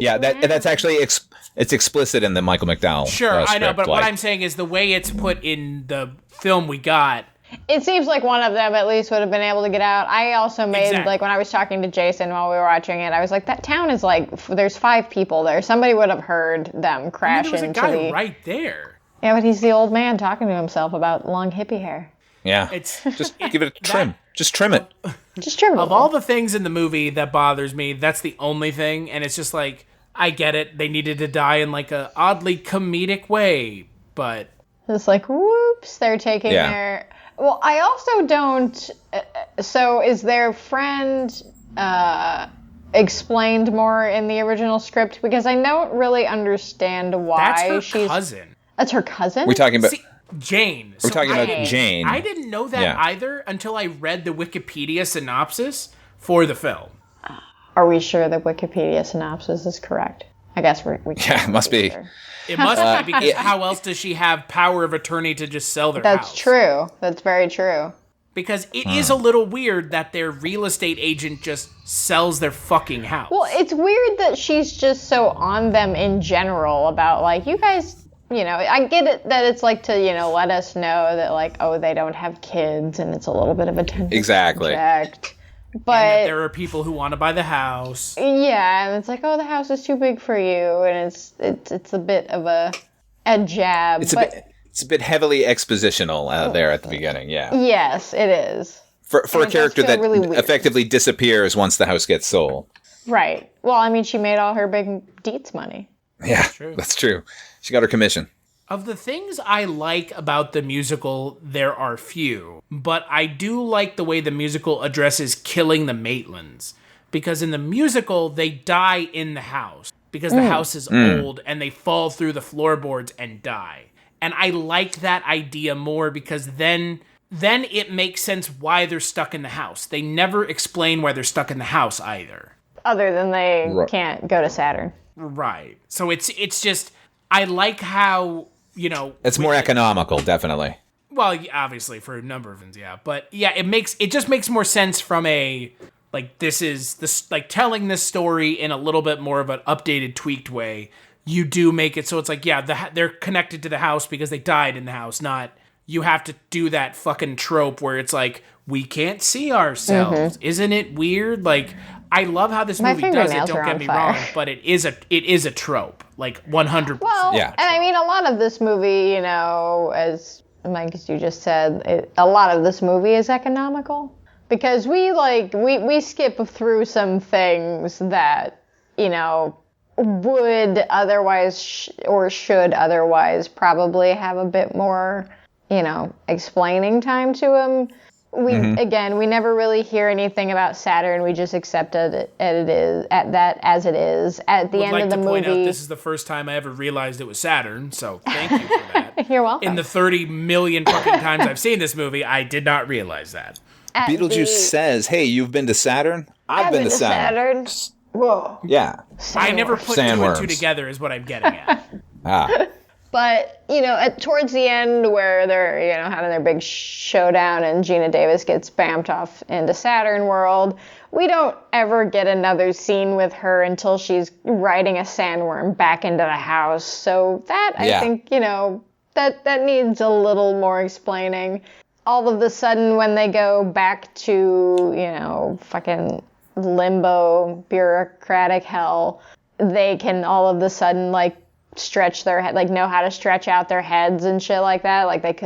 That's actually it's explicit in the Michael McDowell. Sure, script, I know, but what I'm saying is the way it's put in the film we got. It seems like one of them at least would have been able to get out. I also made, like, when I was talking to Jason while we were watching it, I was like, that town is like, there's 5 people there. Somebody would have heard them crash into the... There was a guy right there. Yeah, but he's the old man talking to himself about long hippie hair. Yeah, just give it a trim. Just trim it. Just trim it. Of all the things in the movie that bothers me, that's the only thing, and it's just like, I get it. They needed to die in like a oddly comedic way, but... It's like, whoops, they're taking their... Well, I also don't... So is their friend explained more in the original script? Because I don't really understand why she's... That's her cousin. That's her cousin? We're talking about... Jane. We're talking about Jane. I didn't know that either until I read the Wikipedia synopsis for the film. Are we sure the Wikipedia synopsis is correct? I guess we it must be. Sure. It must be, because how else does she have power of attorney to just sell their house? That's true. That's very true. Because it is a little weird that their real estate agent just sells their fucking house. Well, it's weird that she's just so on them in general about, like, you guys... I get it that it's like to, let us know that, like, oh, they don't have kids and it's a little bit of a tension subject. But there are people who want to buy the house. Yeah, and it's like, oh, the house is too big for you, and it's a bit of a jab. It's a bit heavily expositional there at the beginning, yeah. Yes, it is. For a character that really effectively disappears once the house gets sold. Right. Well, I mean, she made all her big Dietz money. Yeah, that's true. She got her commission. Of the things I like about the musical, there are few. But I do like the way the musical addresses killing the Maitlands. Because in the musical, they die in the house. Because the house is old and they fall through the floorboards and die. And I like that idea more because then then it makes sense why they're stuck in the house. They never explain why they're stuck in the house either. Other than they can't go to Saturn. Right. So it's just, I like how, It's more economical, definitely. Well, obviously for a number of reasons, yeah. But yeah, it just makes more sense from a, like, telling this story in a little bit more of an updated, tweaked way. You do make it so it's like, yeah, they're connected to the house because they died in the house, not you have to do that fucking trope where it's like, we can't see ourselves. Mm-hmm. Isn't it weird? Like, I love how this movie does it, don't get me wrong, but it is a trope, like 100%. Well, yeah. And I mean, a lot of this movie, as Mike, as you just said, a lot of this movie is economical. Because we skip through some things that, would otherwise or should otherwise probably have a bit more, explaining time to them. We never really hear anything about Saturn. We just accept it as it is. At the end of the movie, I would like to point out this is the first time I ever realized it was Saturn. So thank you for that. You're welcome. In the 30 million fucking times I've seen this movie, I did not realize that. Beetlejuice says, "Hey, you've been to Saturn? I've been to Saturn." Whoa. Yeah. I never put two and two together. Is what I'm getting at. But, towards the end where they're, having their big showdown and Geena Davis gets bamped off into Saturn World, we don't ever get another scene with her until she's riding a sandworm back into the house. So that, I think, that needs a little more explaining. All of a sudden when they go back to, fucking limbo, bureaucratic hell, they can all of a sudden, stretch their head, know how to stretch out their heads and shit like that.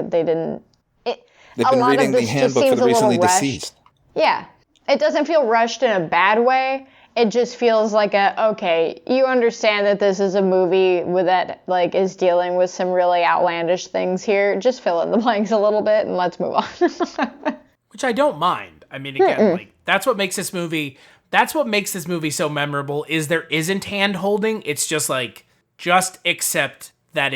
They've been reading the handbook for the recently deceased. Yeah. It doesn't feel rushed in a bad way. It just feels like okay, you understand that this is a movie that is dealing with some really outlandish things here. Just fill in the blanks a little bit and let's move on. Which I don't mind. I mean, again, that's what makes this movie so memorable is there isn't hand holding. It's just just accept that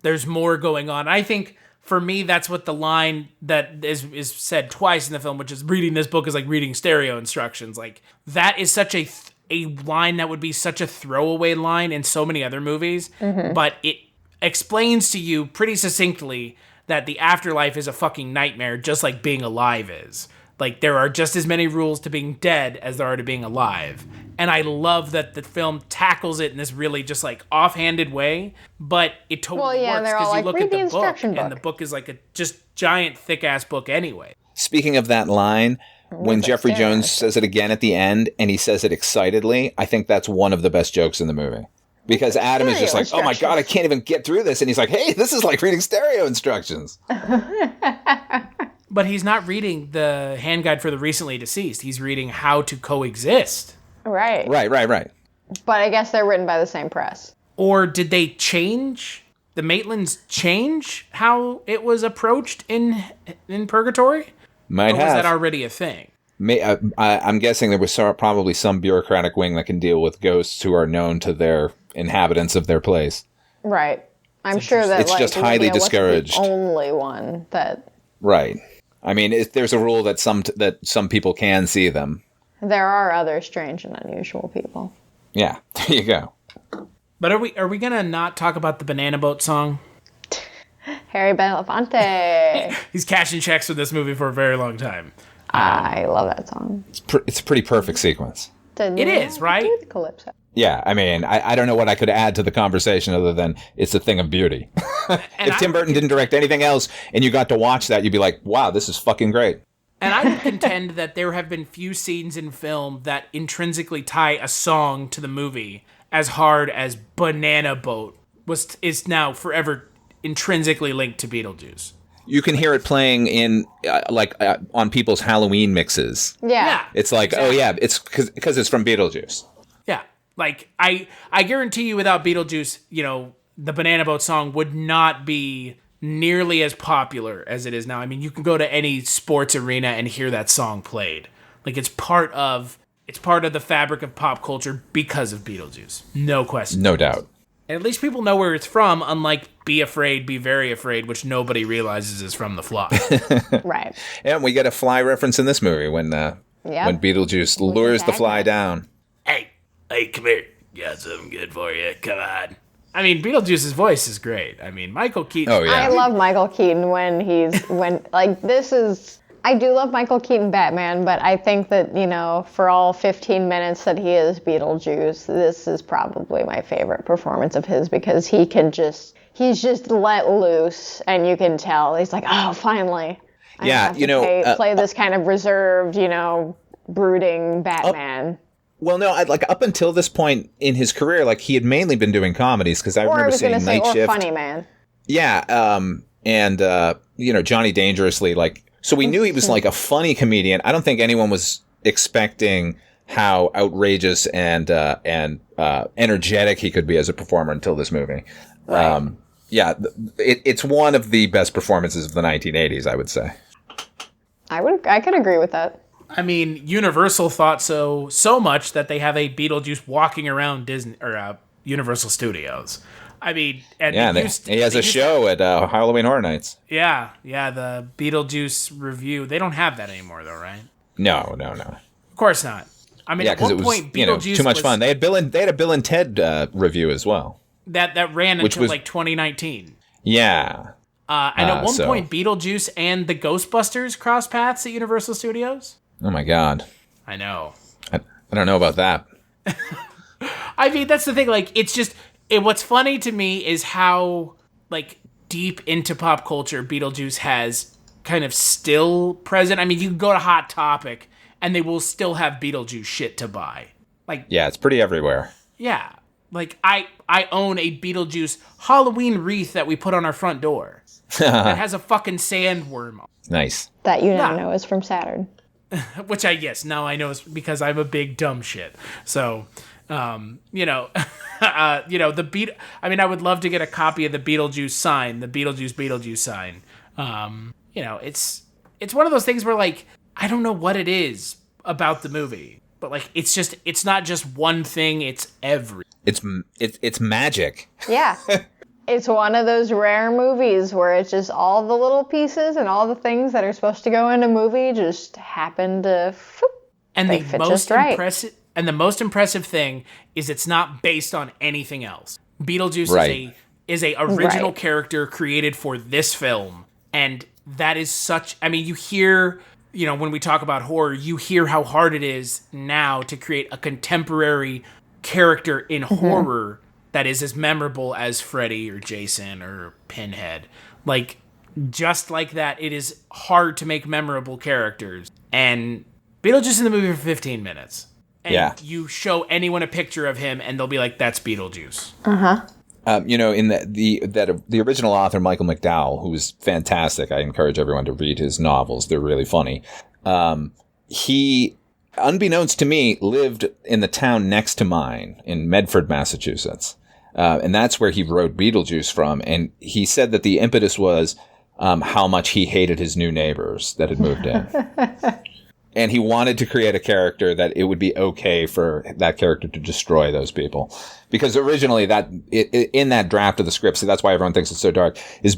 there's more going on. I think for me, that's what the line that is said twice in the film, which is reading this book is like reading stereo instructions. That is such a line that would be such a throwaway line in so many other movies, but it explains to you pretty succinctly that the afterlife is a fucking nightmare, just like being alive is. There are just as many rules to being dead as there are to being alive. And I love that the film tackles it in this really just offhanded way, but it totally works because you look at the book, and the book is a just giant thick ass book anyway. Speaking of that line, when Jeffrey Jones says it again at the end and he says it excitedly, I think that's one of the best jokes in the movie. Because Adam is just oh my God, I can't even get through this. And he's like, hey, this is like reading stereo instructions. But he's not reading the hand guide for the recently deceased. He's reading How to Coexist. Right. Right. But I guess they're written by the same press. Or did they change? The Maitlands change how it was approached in Purgatory? Might have. Was that already a thing? I'm guessing there was probably some bureaucratic wing that can deal with ghosts who are known to their inhabitants of their place. Right. I'm sure that it's just highly discouraged. The only one that. Right. I mean, there's a rule that some people can see them. There are other strange and unusual people. Yeah, there you go. But are we gonna not talk about the Banana Boat song? Harry Belafonte. He's cashing checks for this movie for a very long time. I love that song. It's a pretty perfect sequence. It is, right? Calypso. Yeah, I mean, I don't know what I could add to the conversation other than it's a thing of beauty. If Tim Burton didn't direct anything else and you got to watch that, you'd be like, wow, this is fucking great. And I would contend that there have been few scenes in film that intrinsically tie a song to the movie as hard as Banana Boat is now forever intrinsically linked to Beetlejuice. You can hear it playing in on people's Halloween mixes. Yeah. It's like, exactly. Oh yeah, it's because it's from Beetlejuice. Yeah. I guarantee you without Beetlejuice, the Banana Boat song would not be nearly as popular as it is now. I mean, you can go to any sports arena and hear that song played. It's part of the fabric of pop culture because of Beetlejuice. No question. No doubt. And at least people know where it's from, unlike Be Afraid, Be Very Afraid, which nobody realizes is from The Fly. Right. And we get a fly reference in this movie when Beetlejuice lures the fly down. Hey, come here. Got something good for you. Come on. I mean, Beetlejuice's voice is great. I mean, Michael Keaton. Oh, yeah. I love Michael Keaton I do love Michael Keaton Batman, but I think that, for all 15 minutes that he is Beetlejuice, this is probably my favorite performance of his because he's just let loose and you can tell. He's like, oh, finally. I don't have to play this kind of reserved, brooding Batman. Well, no, up until this point in his career, he had mainly been doing comedies because I remember seeing Night Shift. Funny Man. Yeah, and Johnny Dangerously, so we knew he was a funny comedian. I don't think anyone was expecting how outrageous and energetic he could be as a performer until this movie. Right. It's one of the best performances of the 1980s, I would say. I could agree with that. I mean, Universal thought so much that they have a Beetlejuice walking around Disney or Universal Studios. I mean, and he has a show at Halloween Horror Nights. Yeah, the Beetlejuice review. They don't have that anymore, though, right? No. Of course not. I mean, at one point, Beetlejuice too much fun. They had a Bill and Ted review as well. That ran until 2019. Yeah. And at one point, Beetlejuice and the Ghostbusters crossed paths at Universal Studios. Oh my God. I know. I don't know about that. I mean, that's the thing. It's just what's funny to me is how deep into pop culture Beetlejuice has kind of still present. I mean, you can go to Hot Topic and they will still have Beetlejuice shit to buy. Yeah, it's pretty everywhere. Yeah. I own a Beetlejuice Halloween wreath that we put on our front door. That has a fucking sandworm on it. Nice. That you now know is from Saturn. Which now I know is because I'm a big dumb shit. So, I would love to get a copy of the Beetlejuice sign, the Beetlejuice sign. It's one of those things where I don't know what it is about the movie, but it's not just one thing, it's every. It's magic. Yeah. It's one of those rare movies where it's just all the little pieces and all the things that are supposed to go in a movie just happen to fit just right. And the most impressive thing is it's not based on anything else. Beetlejuice is a original character created for this film, and that is such. I mean, you hear, when we talk about horror, you hear how hard it is now to create a contemporary character in horror that is as memorable as Freddy or Jason or Pinhead. Just like that, it is hard to make memorable characters. And Beetlejuice in the movie for 15 minutes. And you show anyone a picture of him and they'll be like, that's Beetlejuice. Uh-huh. In the original author, Michael McDowell, who's fantastic. I encourage everyone to read his novels. They're really funny. He, unbeknownst to me, lived in the town next to mine in Medford, Massachusetts. And that's where he wrote Beetlejuice from. And he said that the impetus was how much he hated his new neighbors that had moved in. And he wanted to create a character that it would be okay for that character to destroy those people. Because originally in that draft of the script, so that's why everyone thinks it's so dark, is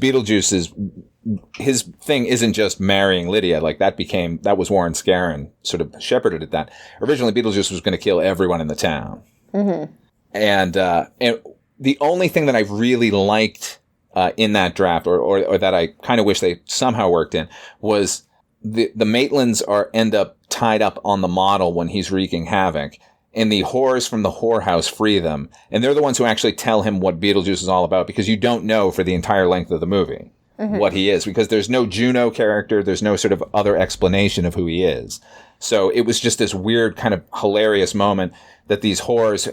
his thing isn't just marrying Lydia. That was Warren Scarron sort of shepherded at that. Originally, Beetlejuice was going to kill everyone in the town. Mm-hmm. And the only thing that I really liked in that draft, or that I kind of wish they somehow worked in, was the Maitlands end up tied up on the model when he's wreaking havoc, and the whores from the whorehouse free them, and they're the ones who actually tell him what Beetlejuice is all about, because you don't know for the entire length of the movie what he is, because there's no Juno character, there's no sort of other explanation of who he is. So it was just this weird kind of hilarious moment that these whores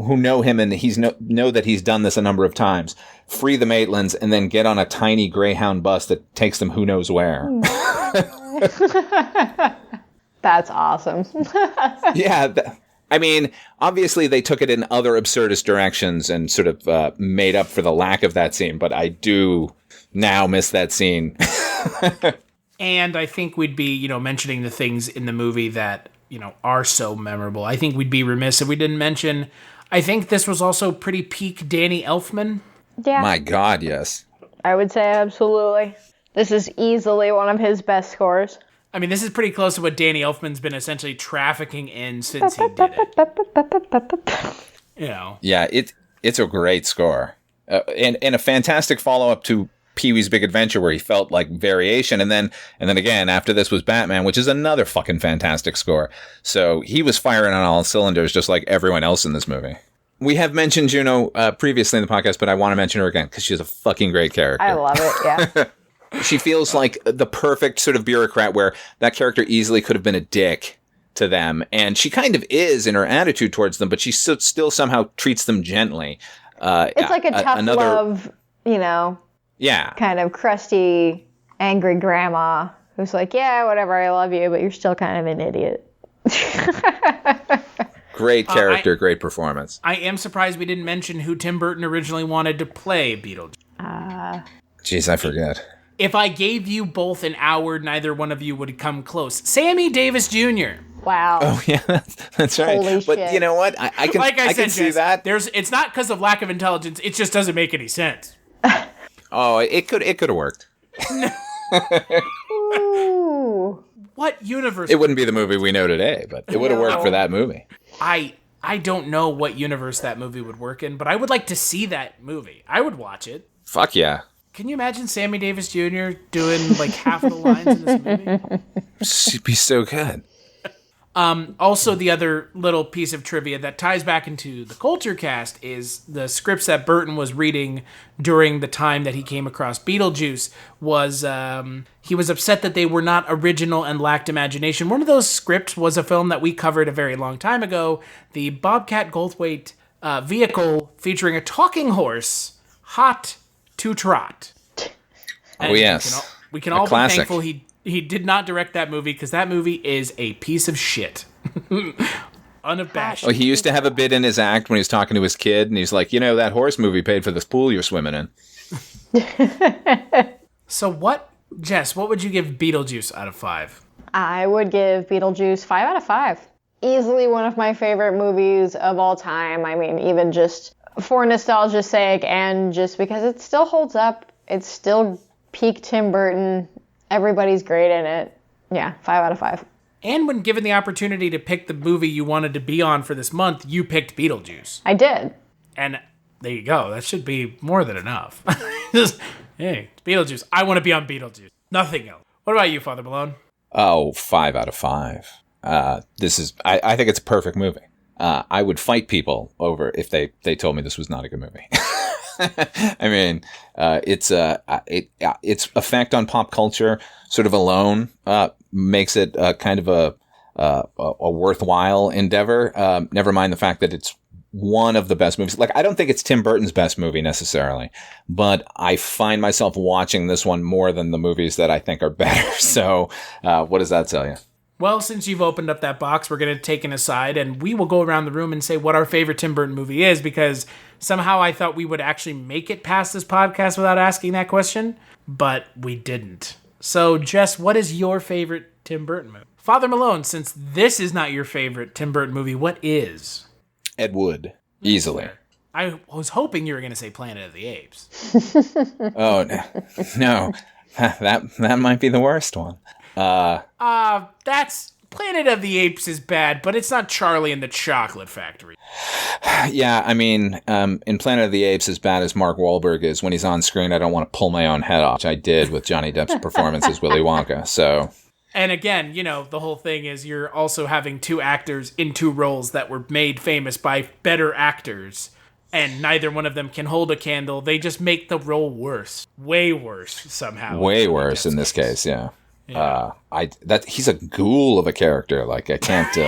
who know him and know that he's done this a number of times, free the Maitlands and then get on a tiny Greyhound bus that takes them who knows where. That's awesome. Yeah. I mean, obviously they took it in other absurdist directions and sort of made up for the lack of that scene, but I do now miss that scene. And I think we'd be, mentioning the things in the movie that, are so memorable. I think we'd be remiss if we didn't mention I think this was also pretty peak Danny Elfman. Yeah. My God, yes. I would say absolutely. This is easily one of his best scores. I mean, this is pretty close to what Danny Elfman's been essentially trafficking in since he did it. You know. Yeah, it's a great score. And a fantastic follow-up to Pee-wee's Big Adventure, where he felt like variation, and then again after this was Batman, which is another fucking fantastic score. So he was firing on all cylinders, just like everyone else in this movie. We have mentioned Juno previously in the podcast, but I want to mention her again because she's a fucking great character. I love it. Yeah. She feels like the perfect sort of bureaucrat, where that character easily could have been a dick to them, and she kind of is in her attitude towards them, but she still somehow treats them gently. It's like a tough love, you know. Yeah. Kind of crusty, angry grandma who's like, yeah, whatever, I love you, but you're still kind of an idiot. Great character, great performance. I am surprised we didn't mention who Tim Burton originally wanted to play Beetlejuice. Jeez, I forget. If I gave you both an hour, neither one of you would come close. Sammy Davis Jr. Wow. Oh, yeah, that's right. Holy but shit. You know what? I can, like I can said, see Jess, that. It's not because of lack of intelligence. It just doesn't make any sense. Oh, it could have worked. Ooh. What universe? It wouldn't be the movie we know today, but it would have worked for that movie. I don't know what universe that movie would work in, but I would like to see that movie. I would watch it. Fuck yeah. Can you imagine Sammy Davis Jr. doing like half of the lines in this movie? It'd be so good. Also, the other little piece of trivia that ties back into the Kulturecast is the scripts that Burton was reading during the time that he came across Beetlejuice was, he was upset that they were not original and lacked imagination. One of those scripts was a film that we covered a very long time ago, the Bobcat Goldthwait vehicle featuring a talking horse, Hot to Trot. And yes. We can all be thankful he did not direct that movie, because that movie is a piece of shit. Unabashed. Well, he used to have a bit in his act when he was talking to his kid, and he's like, you know, that horse movie paid for this pool you're swimming in. So Jess, what would you give Beetlejuice out of 5? I would give Beetlejuice 5 out of 5. Easily one of my favorite movies of all time. I mean, even just for nostalgia's sake, and just because it still holds up. It's still peak Tim Burton. Everybody's great in it. Yeah, 5 out of 5. And when given the opportunity to pick the movie you wanted to be on for this month, you picked Beetlejuice. I did. And there you go. That should be more than enough. Just, hey, it's Beetlejuice. I want to be on Beetlejuice. Nothing else. What about you, Father Malone? Oh, 5 out of 5. I think it's a perfect movie. I would fight people over if they told me this was not a good movie. I mean, its effect on pop culture sort of alone makes it kind of a worthwhile endeavor. Never mind the fact that it's one of the best movies. Like, I don't think it's Tim Burton's best movie necessarily, but I find myself watching this one more than the movies that I think are better. So, what does that tell you? Well, since you've opened up that box, we're going to take an aside, and we will go around the room and say what our favorite Tim Burton movie is, because somehow I thought we would actually make it past this podcast without asking that question, but we didn't. So, Jess, what is your favorite Tim Burton movie? Father Malone, since this is not your favorite Tim Burton movie, what is? Ed Wood. Easily. I was hoping you were going to say Planet of the Apes. Oh, no. That might be the worst one. That's Planet of the Apes is bad, but it's not Charlie and the Chocolate Factory. Yeah, I mean, in Planet of the Apes, as bad as Mark Wahlberg is, when he's on screen, I don't want to pull my own head off, which I did with Johnny Depp's performance as Willy Wonka, so... And again, you know, the whole thing is you're also having two actors in two roles that were made famous by better actors, and neither one of them can hold a candle. They just make the role worse. Way worse, somehow. Way worse in this case, yeah. He's a ghoul of a character. Like, I can't... you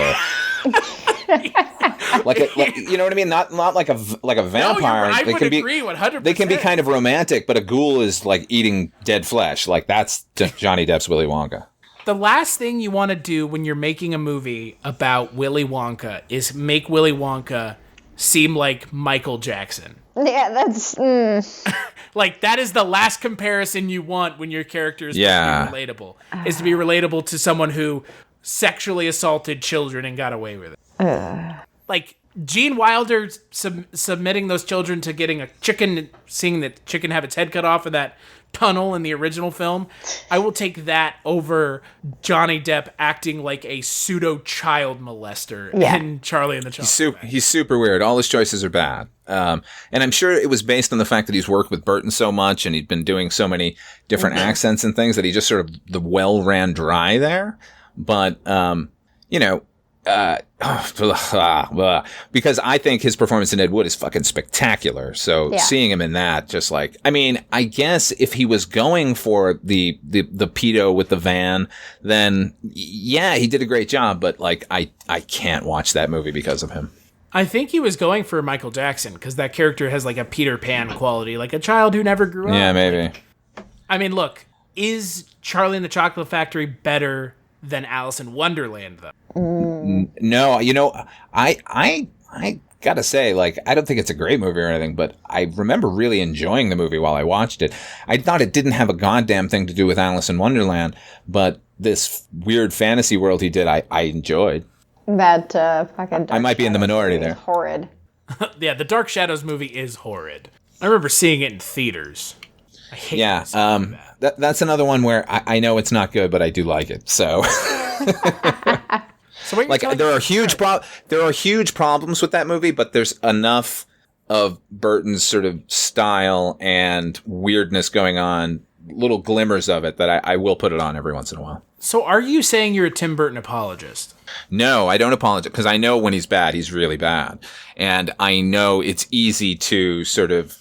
know what I mean? Not like a vampire. No, I would agree 100%. They can be kind of romantic, but a ghoul is like eating dead flesh. Like, that's Johnny Depp's Willy Wonka. The last thing you want to do when you're making a movie about Willy Wonka is make Willy Wonka seem like Michael Jackson. Yeah, that's... Like, that is the last comparison you want when your character is to be relatable. Is to be relatable to someone who sexually assaulted children and got away with it. Like, Gene Wilder submitting those children to getting a chicken, seeing the chicken have its head cut off in that tunnel in the original film, I will take that over Johnny Depp acting like a pseudo child molester in Charlie and the Chocolate Factory. He's super weird. All his choices are bad. And I'm sure it was based on the fact that he's worked with Burton so much and he'd been doing so many different accents and things that he just sort of, the well ran dry there. But, because I think his performance in Ed Wood is fucking spectacular. So seeing him in that, just like, I mean, I guess if he was going for the pedo with the van, then yeah, he did a great job. But like, I can't watch that movie because of him. I think he was going for Michael Jackson because that character has like a Peter Pan quality, like a child who never grew up. Yeah, maybe. I mean, look, is Charlie and the Chocolate Factory better than Alice in Wonderland, though? No, I gotta say, like, I don't think it's a great movie or anything, but I remember really enjoying the movie while I watched it. I thought it didn't have a goddamn thing to do with Alice in Wonderland, but this weird fantasy world he did, I enjoyed. That fucking I might be in the minority there. Horrid. Yeah, the Dark Shadows movie is horrid. I remember seeing it in theaters. I hate that's another one where I know it's not good, but I do like it. So, like there are huge problems with that movie, but there's enough of Burton's sort of style and weirdness going on, little glimmers of it, that I will put it on every once in a while. So are you saying you're a Tim Burton apologist? No, I don't apologize, because I know when he's bad, he's really bad. And I know it's easy to sort of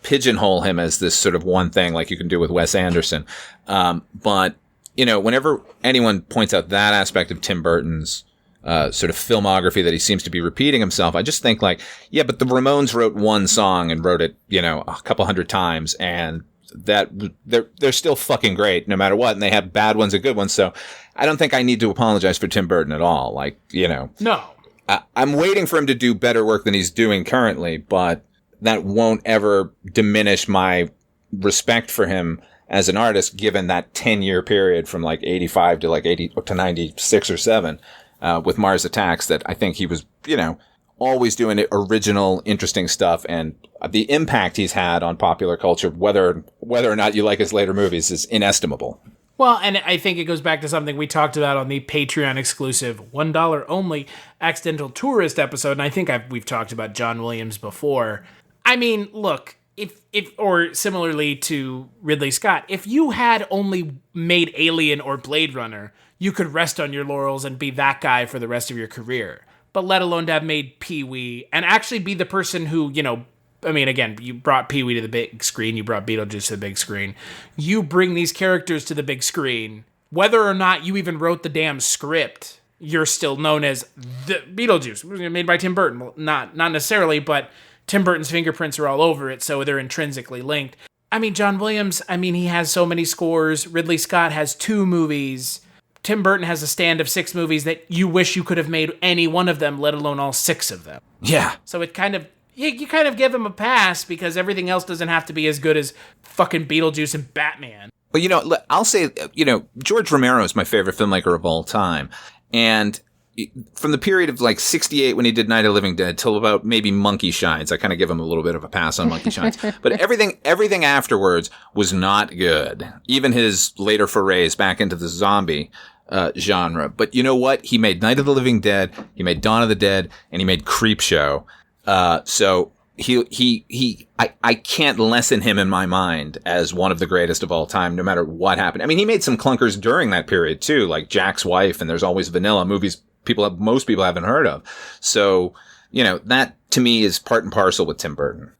pigeonhole him as this sort of one thing, like you can do with Wes Anderson. But, whenever anyone points out that aspect of Tim Burton's sort of filmography that he seems to be repeating himself, I just think like, yeah, but the Ramones wrote one song and wrote it, a couple hundred times, and that they're still fucking great no matter what, and they have bad ones and good ones. So I don't think I need to apologize for Tim Burton at all. Like, no, I'm waiting for him to do better work than he's doing currently, but that won't ever diminish my respect for him as an artist, given that 10-year period from like 85 to like 80 to 96 or 7 with Mars Attacks, that I think he was, always doing original, interesting stuff, and the impact he's had on popular culture, whether or not you like his later movies, is inestimable. Well, and I think it goes back to something we talked about on the Patreon exclusive $1 only Accidental Tourist episode, and I think we've talked about John Williams before. I mean, look, if or similarly to Ridley Scott, if you had only made Alien or Blade Runner, you could rest on your laurels and be that guy for the rest of your career. But let alone to have made Pee-wee and actually be the person who, I mean, again, you brought Pee-wee to the big screen, you brought Beetlejuice to the big screen. You bring these characters to the big screen. Whether or not you even wrote the damn script, you're still known as the Beetlejuice, made by Tim Burton. Well, not necessarily, but Tim Burton's fingerprints are all over it, so they're intrinsically linked. I mean, John Williams, he has so many scores. Ridley Scott has 2 movies. Tim Burton has a stand of 6 movies that you wish you could have made any one of them, let alone all 6 of them. Yeah. So it kind of, you kind of give him a pass because everything else doesn't have to be as good as fucking Beetlejuice and Batman. Well, I'll say, George Romero is my favorite filmmaker of all time. And from the period of like 68 when he did Night of the Living Dead till about maybe Monkey Shines, I kind of give him a little bit of a pass on Monkey Shines. But everything afterwards was not good. Even his later forays back into the zombie genre. But you know what? He made Night of the Living Dead, he made Dawn of the Dead, and he made Creepshow. So I can't lessen him in my mind as one of the greatest of all time, no matter what happened. I mean, he made some clunkers during that period too, like Jack's Wife and There's Always Vanilla, movies most people haven't heard of. So, that to me is part and parcel with Tim Burton.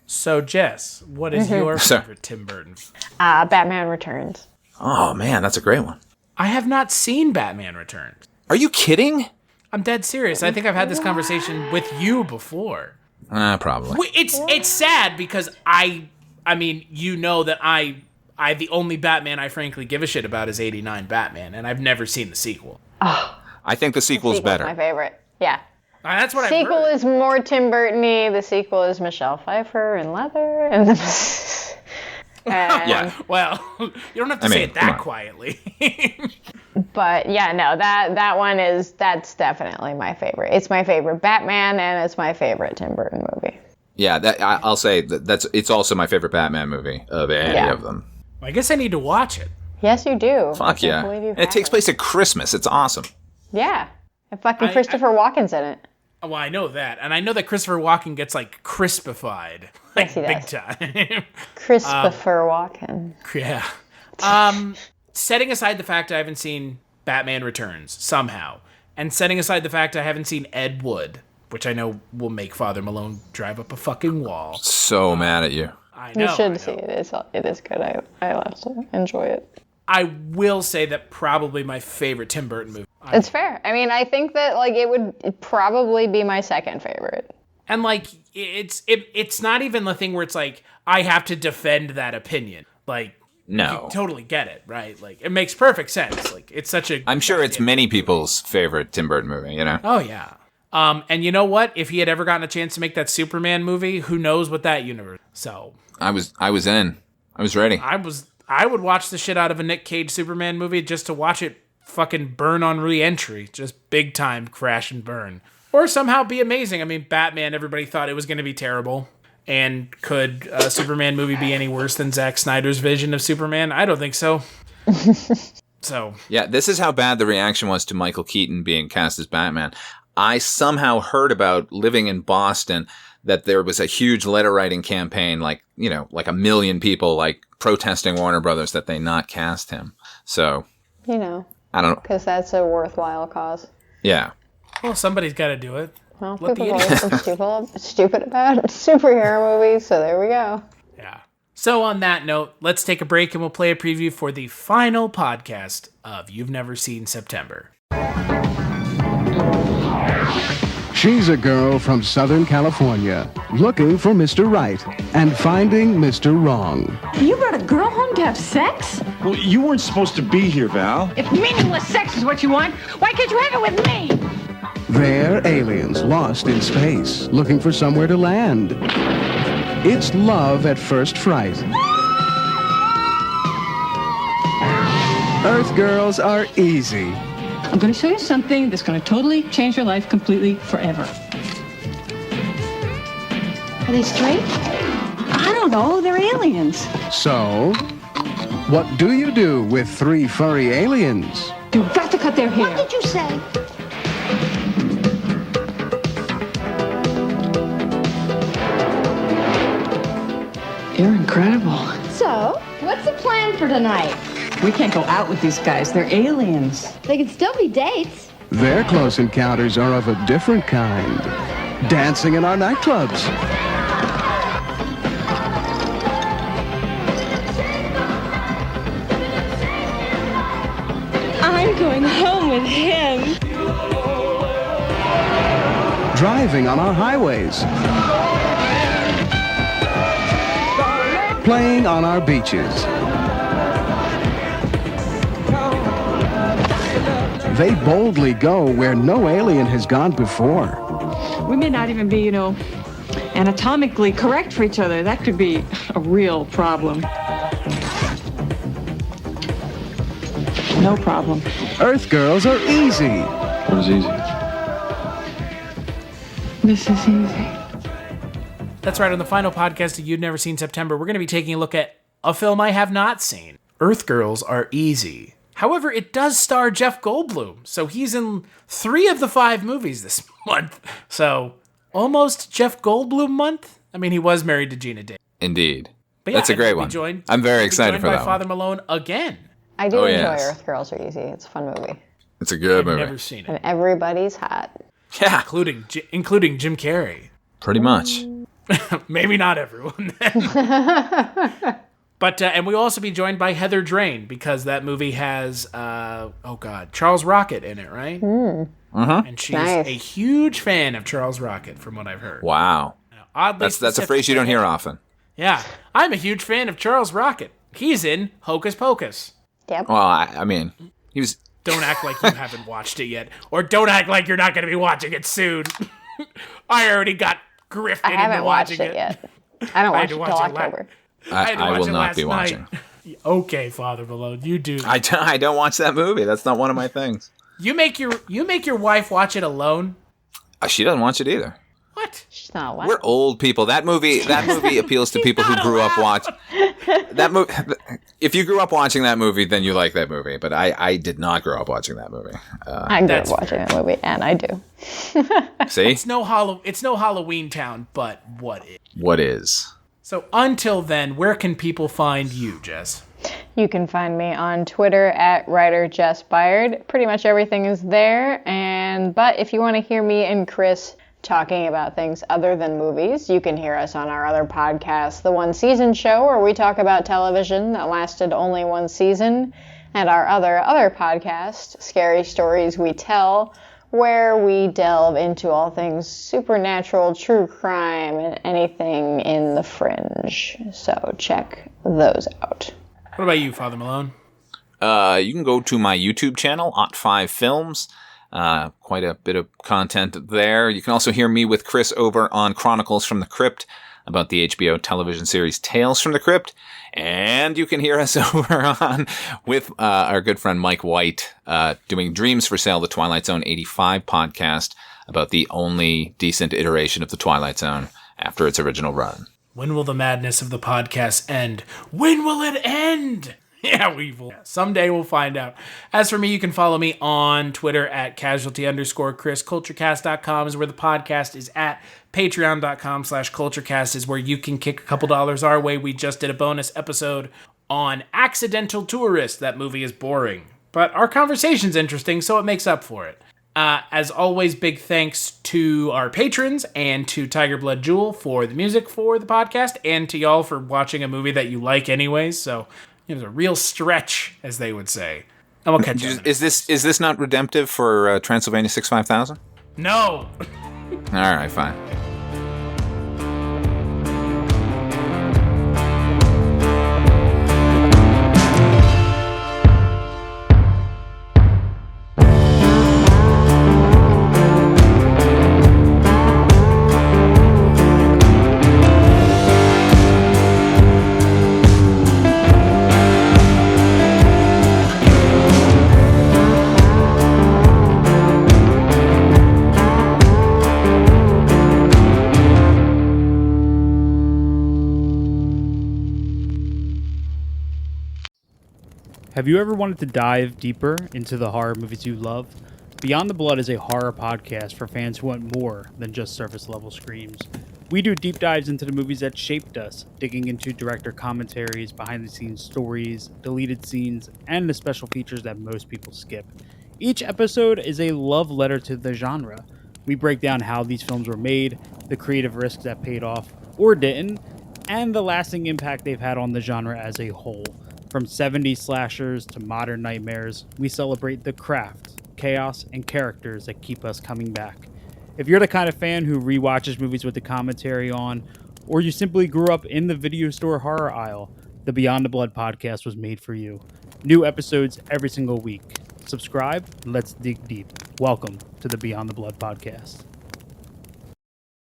So, Jess, what is your favorite Tim Burton? Batman Returns. Oh man, that's a great one. I have not seen Batman Returns. Are you kidding? I'm dead serious. I think I've had this conversation with you before. Probably. It's sad because I mean, that the only Batman I frankly give a shit about is 89 Batman, and I've never seen the sequel. Oh, I think the sequel's better. My favorite. Yeah. That's what I've heard. Sequel is more Tim Burton-y. The sequel is Michelle Pfeiffer in leather. And yeah. Well, you don't have to say it that quietly. But yeah, no, that's definitely my favorite. It's my favorite Batman, and it's my favorite Tim Burton movie. Yeah, I'll say it's also my favorite Batman movie of any of them. I guess I need to watch it. Yes, you do. Fuck yeah. It takes place at Christmas. It's awesome. Yeah. And fucking Christopher Walken's in it. Well, I know that. And I know that Christopher Walken gets, like, crispified. Like, yes, he big does. time. Christopher Walken. Yeah. Setting aside the fact I haven't seen Batman Returns, somehow, and setting aside the fact I haven't seen Ed Wood, which I know will make Father Malone drive up a fucking wall. So mad at you. I know. You should see it. It is good. I also enjoy it. I will say that probably my favorite Tim Burton movie. It's fair. I mean, I think that like it would probably be my second favorite. And like it's not even the thing where it's like I have to defend that opinion. Like no, you totally get it, right? Like it makes perfect sense. Like it's such a. I'm sure it's many people's favorite Tim Burton movie. You know. Oh yeah. And you know what? If he had ever gotten a chance to make that Superman movie, who knows what that universe. So I was in. I was ready. I would watch the shit out of a Nick Cage Superman movie just to watch it fucking burn on re-entry. Just big time crash and burn. Or somehow be amazing. I mean, Batman, everybody thought it was going to be terrible. And could a Superman movie be any worse than Zack Snyder's vision of Superman? I don't think so. So. Yeah, this is how bad the reaction was to Michael Keaton being cast as Batman. I somehow heard about living in Boston that there was a huge letter writing campaign, like, you know, like 1 million people like protesting Warner Brothers that they not cast him. So, you know, I don't know. Because that's a worthwhile cause. Yeah. Well, somebody's got to do it. Well, people are stupid about superhero movies, so there we go. Yeah. So on that note, let's take a break and we'll play a preview for the final podcast of You've Never Seen September. She's a girl from Southern California, looking for Mr. Right and finding Mr. Wrong. You brought a girl home to have sex? Well, you weren't supposed to be here, Val. If meaningless sex is what you want, why can't you have it with me? They're aliens lost in space, looking for somewhere to land. It's love at first fright. Earth girls are easy. I'm going to show you something that's going to totally change your life completely forever. Are they straight? I don't know. They're aliens. So, what do you do with 3 furry aliens? You've got to cut their hair. What did you say? You're incredible. So, what's the plan for tonight? We can't go out with these guys. They're aliens. They can still be dates. Their close encounters are of a different kind. Dancing in our nightclubs. I'm going home with him. Driving on our highways. Playing on our beaches. They boldly go where no alien has gone before. We may not even be, anatomically correct for each other. That could be a real problem. No problem. Earth girls are easy. What is easy? This is easy. That's right, on the final podcast of You've Never Seen September, we're going to be taking a look at a film I have not seen. Earth Girls Are Easy. However, it does star Jeff Goldblum, so he's in 3 of the 5 movies this month. So, almost Jeff Goldblum month? I mean, he was married to Geena Davis. Indeed. But yeah, that's a great one. I'm very excited for that by Father Malone again. I do enjoy Earth Girls Are Easy. It's a fun movie. It's a good movie. I've never seen it. And everybody's hot. Yeah. Including Jim Carrey. Pretty much. Maybe not everyone then. But, and we'll also be joined by Heather Drain, because that movie has, Charles Rocket in it, right? Uh-huh. And she's a huge fan of Charles Rocket, from what I've heard. Wow. Oddly that's a phrase you don't hear often. Yeah. I'm a huge fan of Charles Rocket. He's in Hocus Pocus. Yep. Well, I mean, he was... Don't act like you haven't watched it yet. Or don't act like you're not going to be watching it soon. I already got grifted into watching it. I haven't watched it yet. I don't watch it until October. I will not be watching. Okay, Father Malone, you do. I don't watch that movie. That's not one of my things. You make your wife watch it alone? She doesn't watch it either. What? She's not allowed. We're old people. That movie appeals to people who grew up watching that movie. If you grew up watching that movie, then you like that movie. But I did not grow up watching that movie. I grew up watching that movie, and I do. See, it's no Halloween Town, but what is? What is? So until then, where can people find you, Jess? You can find me on Twitter at writer Jess Byard. Pretty much everything is there. But if you want to hear me and Chris talking about things other than movies, you can hear us on our other podcast, The One Season Show, where we talk about television that lasted only one season, and our other podcast, Scary Stories We Tell, where we delve into all things supernatural, true crime, and anything in the fringe. So check those out. What about you, Father Malone? You can go to my YouTube channel, Oughtfive Films. Quite a bit of content there. You can also hear me with Chris over on Chronicles from the Crypt about the HBO television series Tales from the Crypt. And you can hear us over on with our good friend Mike White doing Dreams for Sale, the Twilight Zone 85 podcast about the only decent iteration of the Twilight Zone after its original run. When will the madness of the podcast end? When will it end? Yeah, we will. Someday we'll find out. As for me, you can follow me on Twitter at casualty_Chris. Kulturecast.com is where the podcast is at. Patreon.com/Kulturecast is where you can kick a couple dollars our way. We just did a bonus episode on Accidental Tourist. That movie is boring, but our conversation's interesting, so it makes up for it. As always, big thanks to our patrons and to Tiger Blood Jewel for the music for the podcast, and to y'all for watching a movie that you like anyways. So it was a real stretch, as they would say. And we'll catch you. Is this not redemptive for Transylvania 65000? No. All right, fine. Have you ever wanted to dive deeper into the horror movies you love? Beyond the Blood is a horror podcast for fans who want more than just surface-level screams. We do deep dives into the movies that shaped us, digging into director commentaries, behind-the-scenes stories, deleted scenes, and the special features that most people skip. Each episode is a love letter to the genre. We break down how these films were made, the creative risks that paid off or didn't, and the lasting impact they've had on the genre as a whole. From 70s slashers to modern nightmares, we celebrate the craft, chaos, and characters that keep us coming back. If you're the kind of fan who rewatches movies with the commentary on, or you simply grew up in the video store horror aisle, the Beyond the Blood podcast was made for you. New episodes every single week. Subscribe, and let's dig deep. Welcome to the Beyond the Blood podcast.